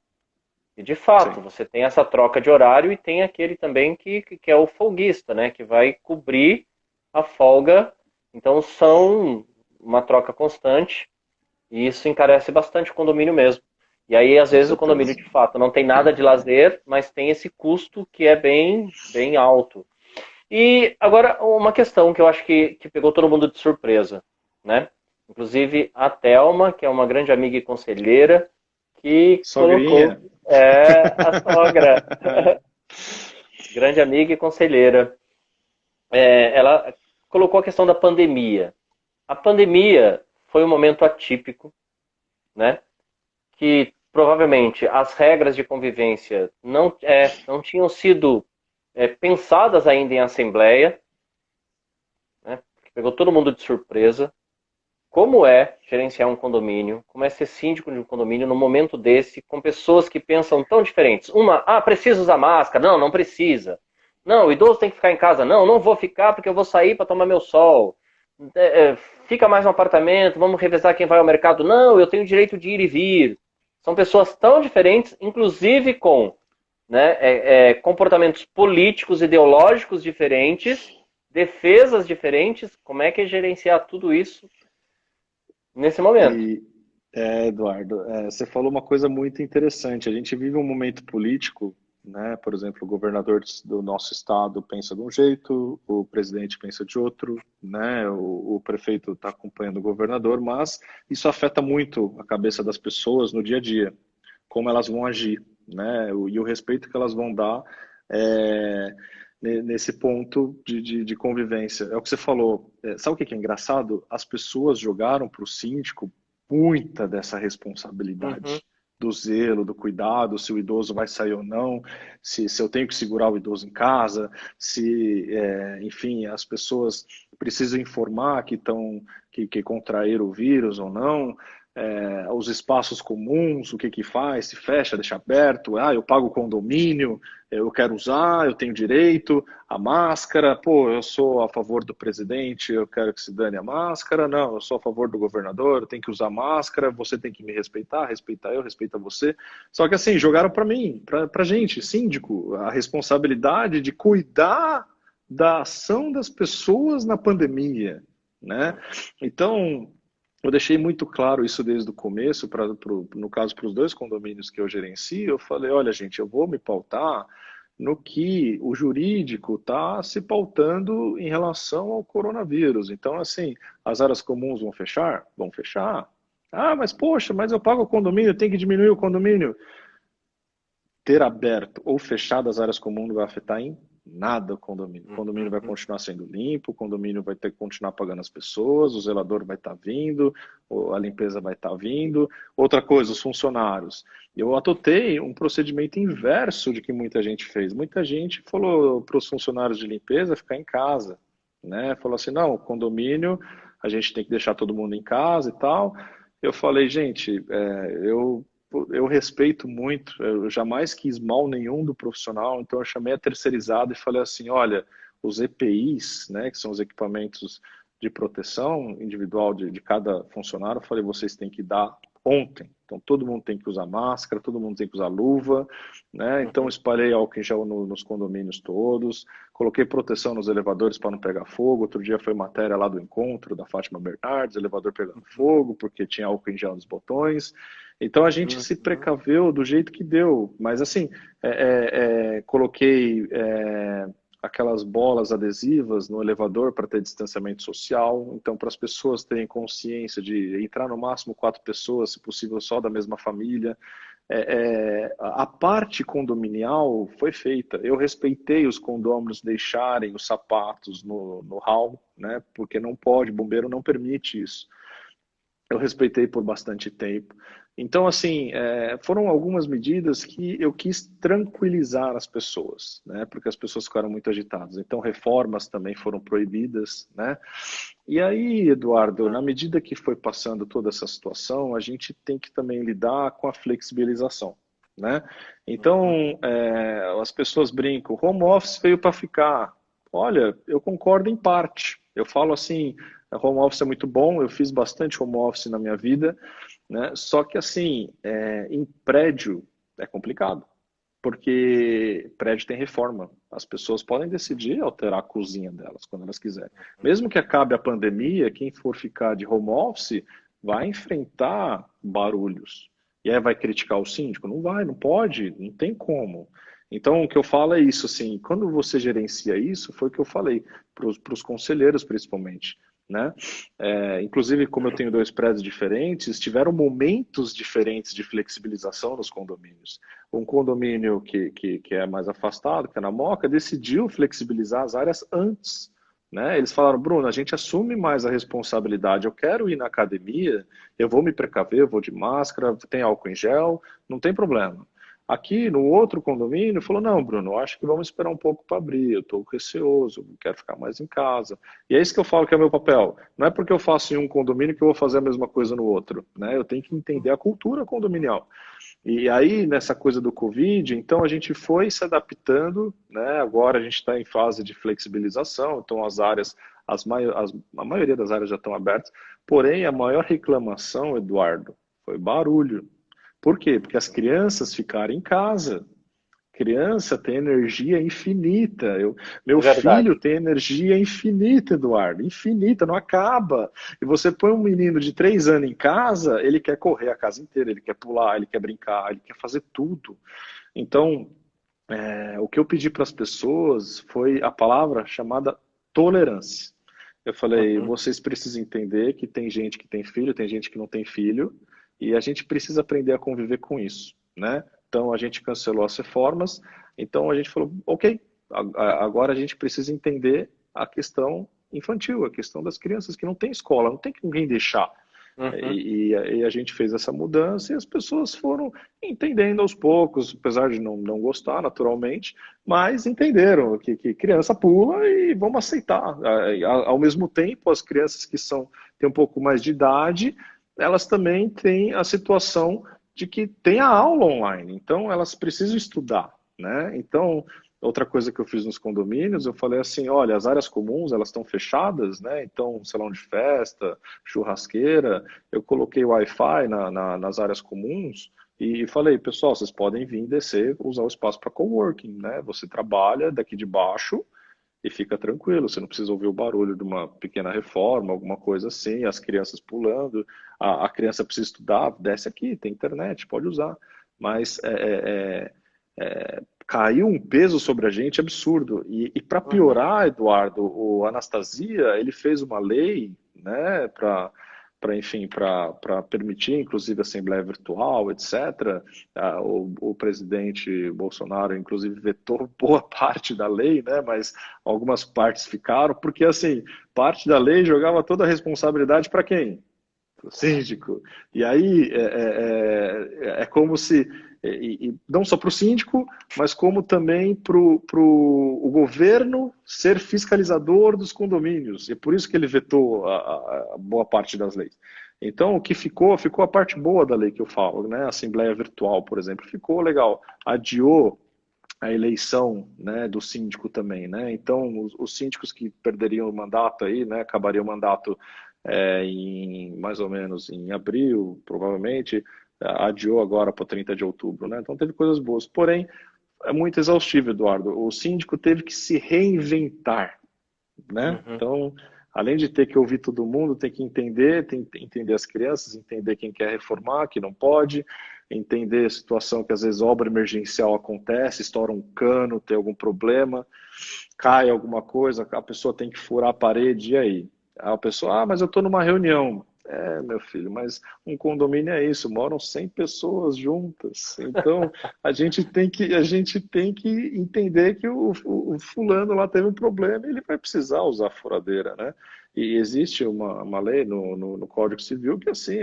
E de fato, Sim, você tem essa troca de horário e tem aquele também que é o folguista, né? Que vai cobrir a folga. Então são uma troca constante. E isso encarece bastante o condomínio mesmo. E aí, às com vezes, o condomínio certeza. de fato não tem nada de lazer, mas tem esse custo que é bem alto. E agora, uma questão que eu acho que pegou todo mundo de surpresa, né? Inclusive a Thelma, que é uma grande amiga e conselheira, que colocou Sogrinha. a sogra, grande amiga e conselheira, ela colocou a questão da pandemia. A pandemia foi um momento atípico, né? Que provavelmente as regras de convivência não tinham sido pensadas ainda em assembleia, né? Pegou todo mundo de surpresa. Como é gerenciar um condomínio? Como é ser síndico de um condomínio num momento desse, com pessoas que pensam tão diferentes? Uma, precisa usar máscara. Não, não precisa. Não, o idoso tem que ficar em casa. Não, não vou ficar porque eu vou sair para tomar meu sol. Fica mais no apartamento, vamos revezar quem vai ao mercado. Não, eu tenho direito de ir e vir. São pessoas tão diferentes, inclusive com, né, comportamentos políticos, ideológicos diferentes, defesas diferentes. Como é que é gerenciar tudo isso nesse momento? E, Eduardo, você falou uma coisa muito interessante. A gente vive um momento político, né? Por exemplo, o governador do nosso estado pensa de um jeito, o presidente pensa de outro, né? O prefeito está acompanhando o governador, mas isso afeta muito a cabeça das pessoas no dia a dia, como elas vão agir, né? E o respeito que elas vão dar é, nesse ponto de convivência. É o que você falou. Sabe o que é engraçado? As pessoas jogaram para o síndico muita dessa Uhum, responsabilidade, do zelo, do cuidado, se o idoso vai sair ou não, se eu tenho que segurar o idoso em casa, se, enfim, as pessoas precisam informar que contraíram o vírus ou não, os espaços comuns, o que que faz, se fecha, deixa aberto, eu pago o condomínio, eu quero usar, eu tenho direito, a máscara, pô, eu sou a favor do presidente, eu quero que se dane a máscara, não, eu sou a favor do governador, eu tenho que usar máscara, você tem que me respeitar, respeitar eu, respeitar você. Só que assim, jogaram para mim, para gente, síndico, a responsabilidade de cuidar da ação das pessoas na pandemia, né? Então, eu deixei muito claro isso desde o começo, no caso, para os dois condomínios que eu gerencio, eu falei, olha, gente, eu vou me pautar no que o jurídico está se pautando em relação ao coronavírus. Então, assim, as áreas comuns vão fechar? Vão fechar. Ah, mas poxa, mas eu pago o condomínio, tem que diminuir o condomínio. Ter aberto ou fechado as áreas comuns não vai afetar em nada o condomínio. O condomínio vai uhum, continuar sendo limpo, o condomínio vai ter que continuar pagando as pessoas, o zelador vai estar vindo, a limpeza vai estar vindo. Outra coisa, os funcionários. Eu adotei um procedimento inverso de que muita gente fez. Muita gente falou para os funcionários de limpeza ficar em casa, né? Falou assim, não, o condomínio a gente tem que deixar todo mundo em casa e tal. Eu falei, gente, eu respeito muito, eu jamais quis mal nenhum do profissional, então eu chamei a terceirizada e falei assim, olha, os EPIs, né, que são os equipamentos de proteção individual de cada funcionário, eu falei, vocês têm que dar ontem. Então todo mundo tem que usar máscara, todo mundo tem que usar luva, né? Então uhum, espalhei álcool em gel nos condomínios todos, coloquei proteção nos elevadores para não pegar fogo. Outro dia foi matéria lá do encontro da Fátima Bernardes, elevador pegando fogo porque tinha álcool em gel nos botões. Então a gente se uhum, precaveu do jeito que deu, mas assim, coloquei aquelas bolas adesivas no elevador para ter distanciamento social, então para as pessoas terem consciência de entrar no máximo 4 pessoas, se possível só da mesma família. A parte condominial foi feita. Eu respeitei os condôminos deixarem os sapatos no hall, né? Porque não pode, bombeiro não permite isso. eu respeitei por bastante tempo. Então, assim, foram algumas medidas que eu quis tranquilizar as pessoas, né? Porque as pessoas ficaram muito agitadas. Então, reformas também foram proibidas, né? E aí, Eduardo, na medida que foi passando toda essa situação, a gente tem que também lidar com a flexibilização, né? Então, as pessoas brincam, home office veio para ficar. Olha, eu concordo em parte. Eu falo assim, home office é muito bom, eu fiz bastante home office na minha vida, né? Só que assim, em prédio é complicado, porque prédio tem reforma. As pessoas podem decidir alterar a cozinha delas quando elas quiserem. Mesmo que acabe a pandemia, quem for ficar de home office vai enfrentar barulhos. E aí vai criticar o síndico? Não vai, não pode, não tem como. Então, o que eu falo é isso, assim, quando você gerencia isso, foi o que eu falei para os conselheiros, principalmente, né? Inclusive, como eu tenho dois prédios diferentes, tiveram momentos diferentes de flexibilização nos condomínios. Um condomínio que é mais afastado, que é na Moca, decidiu flexibilizar as áreas antes, né? Eles falaram, Bruno, a gente assume mais a responsabilidade. Eu quero ir na academia, eu vou me precaver, eu vou de máscara, tem álcool em gel, não tem problema. Aqui no outro condomínio, falou: não, Bruno, eu acho que vamos esperar um pouco para abrir. Eu estou receoso, quero ficar mais em casa. E é isso que eu falo que é meu papel. Não é porque eu faço em um condomínio que eu vou fazer a mesma coisa no outro, né? Eu tenho que entender a cultura condominial. E aí, nessa coisa do Covid, então a gente foi se adaptando, né? Agora a gente está em fase de flexibilização, então as áreas, a maioria das áreas já estão abertas. Porém, a maior reclamação, Eduardo, foi barulho. Por quê? Porque as crianças ficaram em casa. Criança tem energia infinita. Meu Verdade. filho tem energia infinita, Eduardo. Infinita, não acaba. E você põe um menino de 3 anos em casa, ele quer correr a casa inteira, ele quer pular, ele quer brincar, ele quer fazer tudo. Então, o que eu pedi para as pessoas foi a palavra chamada tolerância. Eu falei, Uhum. vocês precisam entender que tem gente que tem filho, tem gente que não tem filho, e a gente precisa aprender a conviver com isso, né? Então a gente cancelou as reformas, então a gente falou, ok, agora a gente precisa entender a questão infantil, a questão das crianças que não tem escola, não tem que ninguém deixar. Uhum. E a gente fez essa mudança e as pessoas foram entendendo aos poucos, apesar de não gostar naturalmente, mas entenderam que criança pula e vamos aceitar. Ao mesmo tempo, as crianças que têm um pouco mais de idade, elas também têm a situação de que tem a aula online, então elas precisam estudar, né? Então, outra coisa que eu fiz nos condomínios, eu falei assim, olha, as áreas comuns, elas estão fechadas, né? Então, salão de festa, churrasqueira, eu coloquei Wi-Fi nas áreas comuns e falei, pessoal, vocês podem vir descer, usar o espaço para coworking, né? Você trabalha daqui de baixo e fica tranquilo, você não precisa ouvir o barulho de uma pequena reforma, alguma coisa assim, as crianças pulando, a criança precisa estudar, desce aqui, tem internet, pode usar. Mas caiu um peso sobre a gente absurdo. E para Uhum. piorar, Eduardo, o Anastasia, ele fez uma lei, né, enfim, para permitir, inclusive, assembleia virtual, etc. O presidente Bolsonaro, inclusive, vetou boa parte da lei, né, mas algumas partes ficaram, porque, assim, parte da lei jogava toda a responsabilidade para quem? Para o síndico. E aí é como se, não só para o síndico, mas como também para o governo ser fiscalizador dos condomínios. E é por isso que ele vetou a boa parte das leis. Então, o que ficou a parte boa da lei que eu falo, né? A Assembleia Virtual, por exemplo, ficou legal. Adiou a eleição, né, do síndico também, né? Então, os síndicos que perderiam o mandato aí, né, acabariam o mandato em mais ou menos em abril, provavelmente, adiou agora para 30 de outubro, né? Então teve coisas boas. Porém, é muito exaustivo, Eduardo. O síndico teve que se reinventar, né? Uhum. Então, além de ter que ouvir todo mundo, tem que entender as crianças, entender quem quer reformar, que não pode, entender a situação que às vezes obra emergencial acontece, estoura um cano, tem algum problema, cai alguma coisa, a pessoa tem que furar a parede, e aí? A pessoa, mas eu estou numa reunião. Meu filho, mas um condomínio é isso, moram 100 pessoas juntas. Então, a gente tem que entender que o fulano lá teve um problema e ele vai precisar usar a furadeira, né? E existe uma lei no Código Civil que, assim,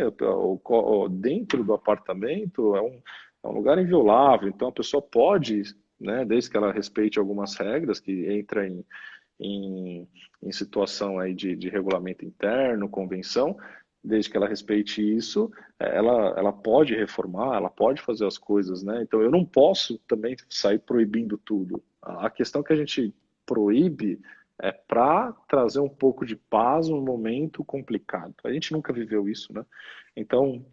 dentro do apartamento é um lugar inviolável, então a pessoa pode, né, desde que ela respeite algumas regras, que entra em situação aí de regulamento interno, convenção, desde que ela respeite isso, ela pode reformar, ela pode fazer as coisas, né? Então eu não posso também sair proibindo tudo. A questão que a gente proíbe é para trazer um pouco de paz num momento complicado. A gente nunca viveu isso, né? Então,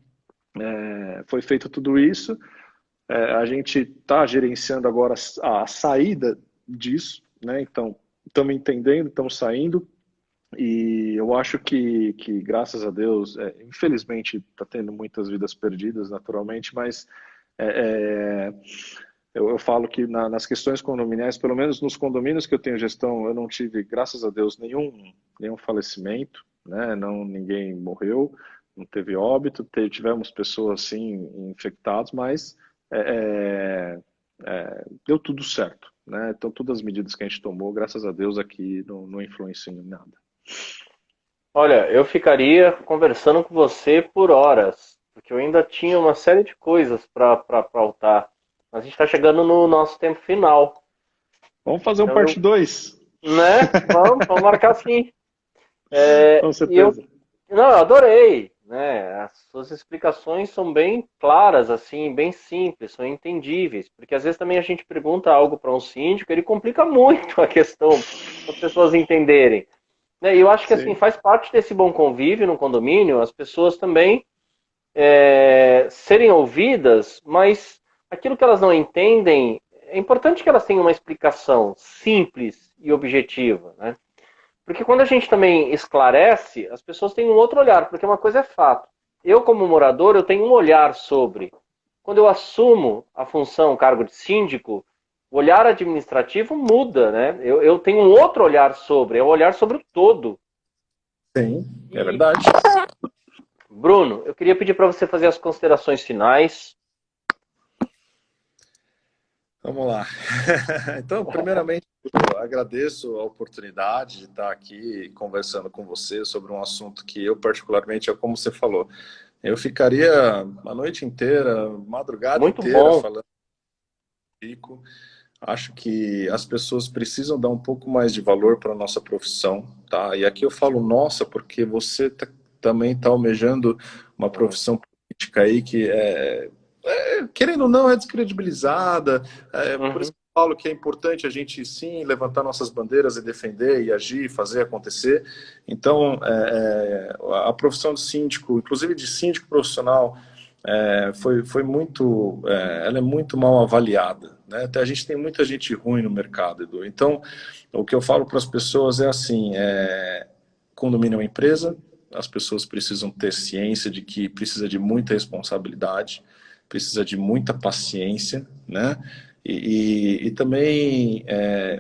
foi feito tudo isso, a gente está gerenciando agora a saída disso, né? Então, estamos entendendo, estamos saindo, e eu acho que graças a Deus, infelizmente está tendo muitas vidas perdidas naturalmente, mas é, eu falo que nas questões condominiais, pelo menos nos condomínios que eu tenho gestão, eu não tive, graças a Deus, nenhum falecimento, né? Não, ninguém morreu, não teve óbito, tivemos pessoas sim infectadas, mas deu tudo certo, né? Então todas as medidas que a gente tomou, graças a Deus, aqui não influenciam em nada. Olha, eu ficaria conversando com você por horas, porque eu ainda tinha uma série de coisas para pautar. Mas a gente está chegando no nosso tempo final. Vamos fazer um Então parte 2. né? Vamos marcar sim. Com E eu, certeza. não, eu adorei, né? As suas explicações são bem claras, assim, bem simples, são entendíveis, porque às vezes também a gente pergunta algo para um síndico, ele complica muito a questão para as pessoas entenderem. Né? E eu acho que assim Sim. faz parte desse bom convívio no condomínio, as pessoas também serem ouvidas, mas aquilo que elas não entendem, é importante que elas tenham uma explicação simples e objetiva, né? Porque quando a gente também esclarece, as pessoas têm um outro olhar, porque uma coisa é fato. Eu, como morador, eu tenho um olhar sobre. Quando eu assumo a função, o cargo de síndico, o olhar administrativo muda, né? Eu tenho um outro olhar sobre, é o olhar sobre o todo. Sim, é E, verdade. Bruno, eu queria pedir para você fazer as considerações finais. Vamos lá. Então, primeiramente, eu agradeço a oportunidade de estar aqui conversando com você sobre um assunto que eu particularmente, é como você falou, eu ficaria a noite inteira, madrugada Muito inteira bom. falando comigo. Acho que as pessoas precisam dar um pouco mais de valor para a nossa profissão, tá? E aqui eu falo nossa, porque você também está almejando uma profissão política aí que querendo ou não, é descredibilizada. Por isso Uhum. que eu falo que é importante a gente, sim, levantar nossas bandeiras e defender, e agir, fazer acontecer. Então, a profissão de síndico, inclusive de síndico profissional, foi muito, ela é muito mal avaliada, né? Até a gente tem muita gente ruim no mercado, Edu. Então, o que eu falo para as pessoas é assim, condomínio é uma empresa, as pessoas precisam ter ciência de que precisa de muita responsabilidade, precisa de muita paciência, né? E também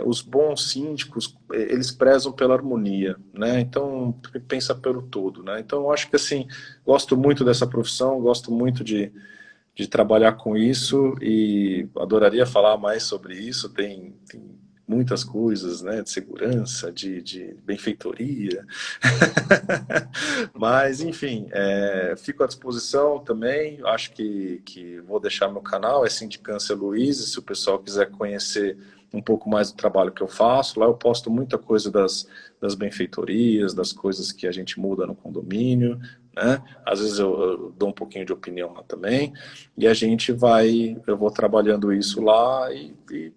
os bons síndicos, eles prezam pela harmonia, né? Então, pensa pelo todo, né? Então, eu acho que, assim, gosto muito dessa profissão, gosto muito de trabalhar com isso e adoraria falar mais sobre isso. Tem muitas coisas, né, de segurança, de benfeitoria. Mas, enfim, fico à disposição também. Acho que vou deixar meu canal, é Sindicância Luiz, se o pessoal quiser conhecer um pouco mais do trabalho que eu faço. Lá eu posto muita coisa das benfeitorias, das coisas que a gente muda no condomínio, né? Às vezes eu dou um pouquinho de opinião lá também. E eu vou trabalhando isso lá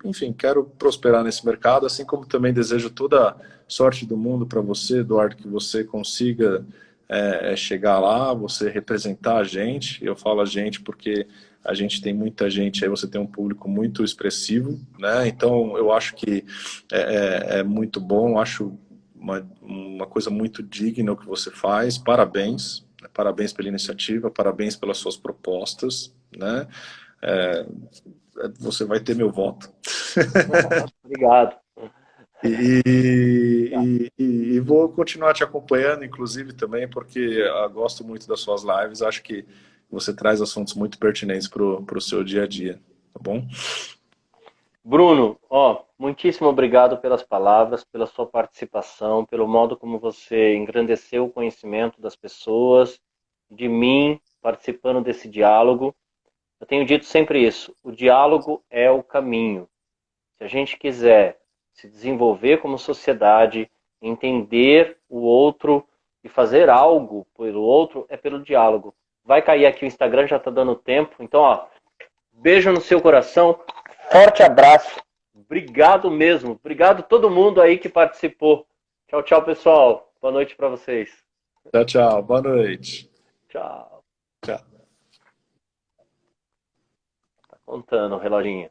enfim, quero prosperar nesse mercado, assim como também desejo toda a sorte do mundo para você, Eduardo, que você consiga chegar lá, você representar a gente. Eu falo a gente porque a gente tem muita gente, aí você tem um público muito expressivo, né? Então eu acho que é muito bom, acho uma coisa muito digna o que você faz, parabéns. Parabéns pela iniciativa, parabéns pelas suas propostas, né? Você vai ter meu voto. Obrigado. E vou continuar te acompanhando, inclusive, também, porque eu gosto muito das suas lives. Acho que você traz assuntos muito pertinentes para o seu dia a dia, tá bom? Bruno, ó, muitíssimo obrigado pelas palavras, pela sua participação, pelo modo como você engrandeceu o conhecimento das pessoas, de mim, participando desse diálogo. Eu tenho dito sempre isso, o diálogo é o caminho. Se a gente quiser se desenvolver como sociedade, entender o outro e fazer algo pelo outro, é pelo diálogo. Vai cair aqui o Instagram, já está dando tempo. Então, ó, beijo no seu coração, forte abraço, obrigado mesmo, obrigado a todo mundo aí que participou. Tchau, tchau, pessoal. Boa noite para vocês. Tchau, tchau. Boa noite. Tchau. Tchau. Tá contando o reloginho.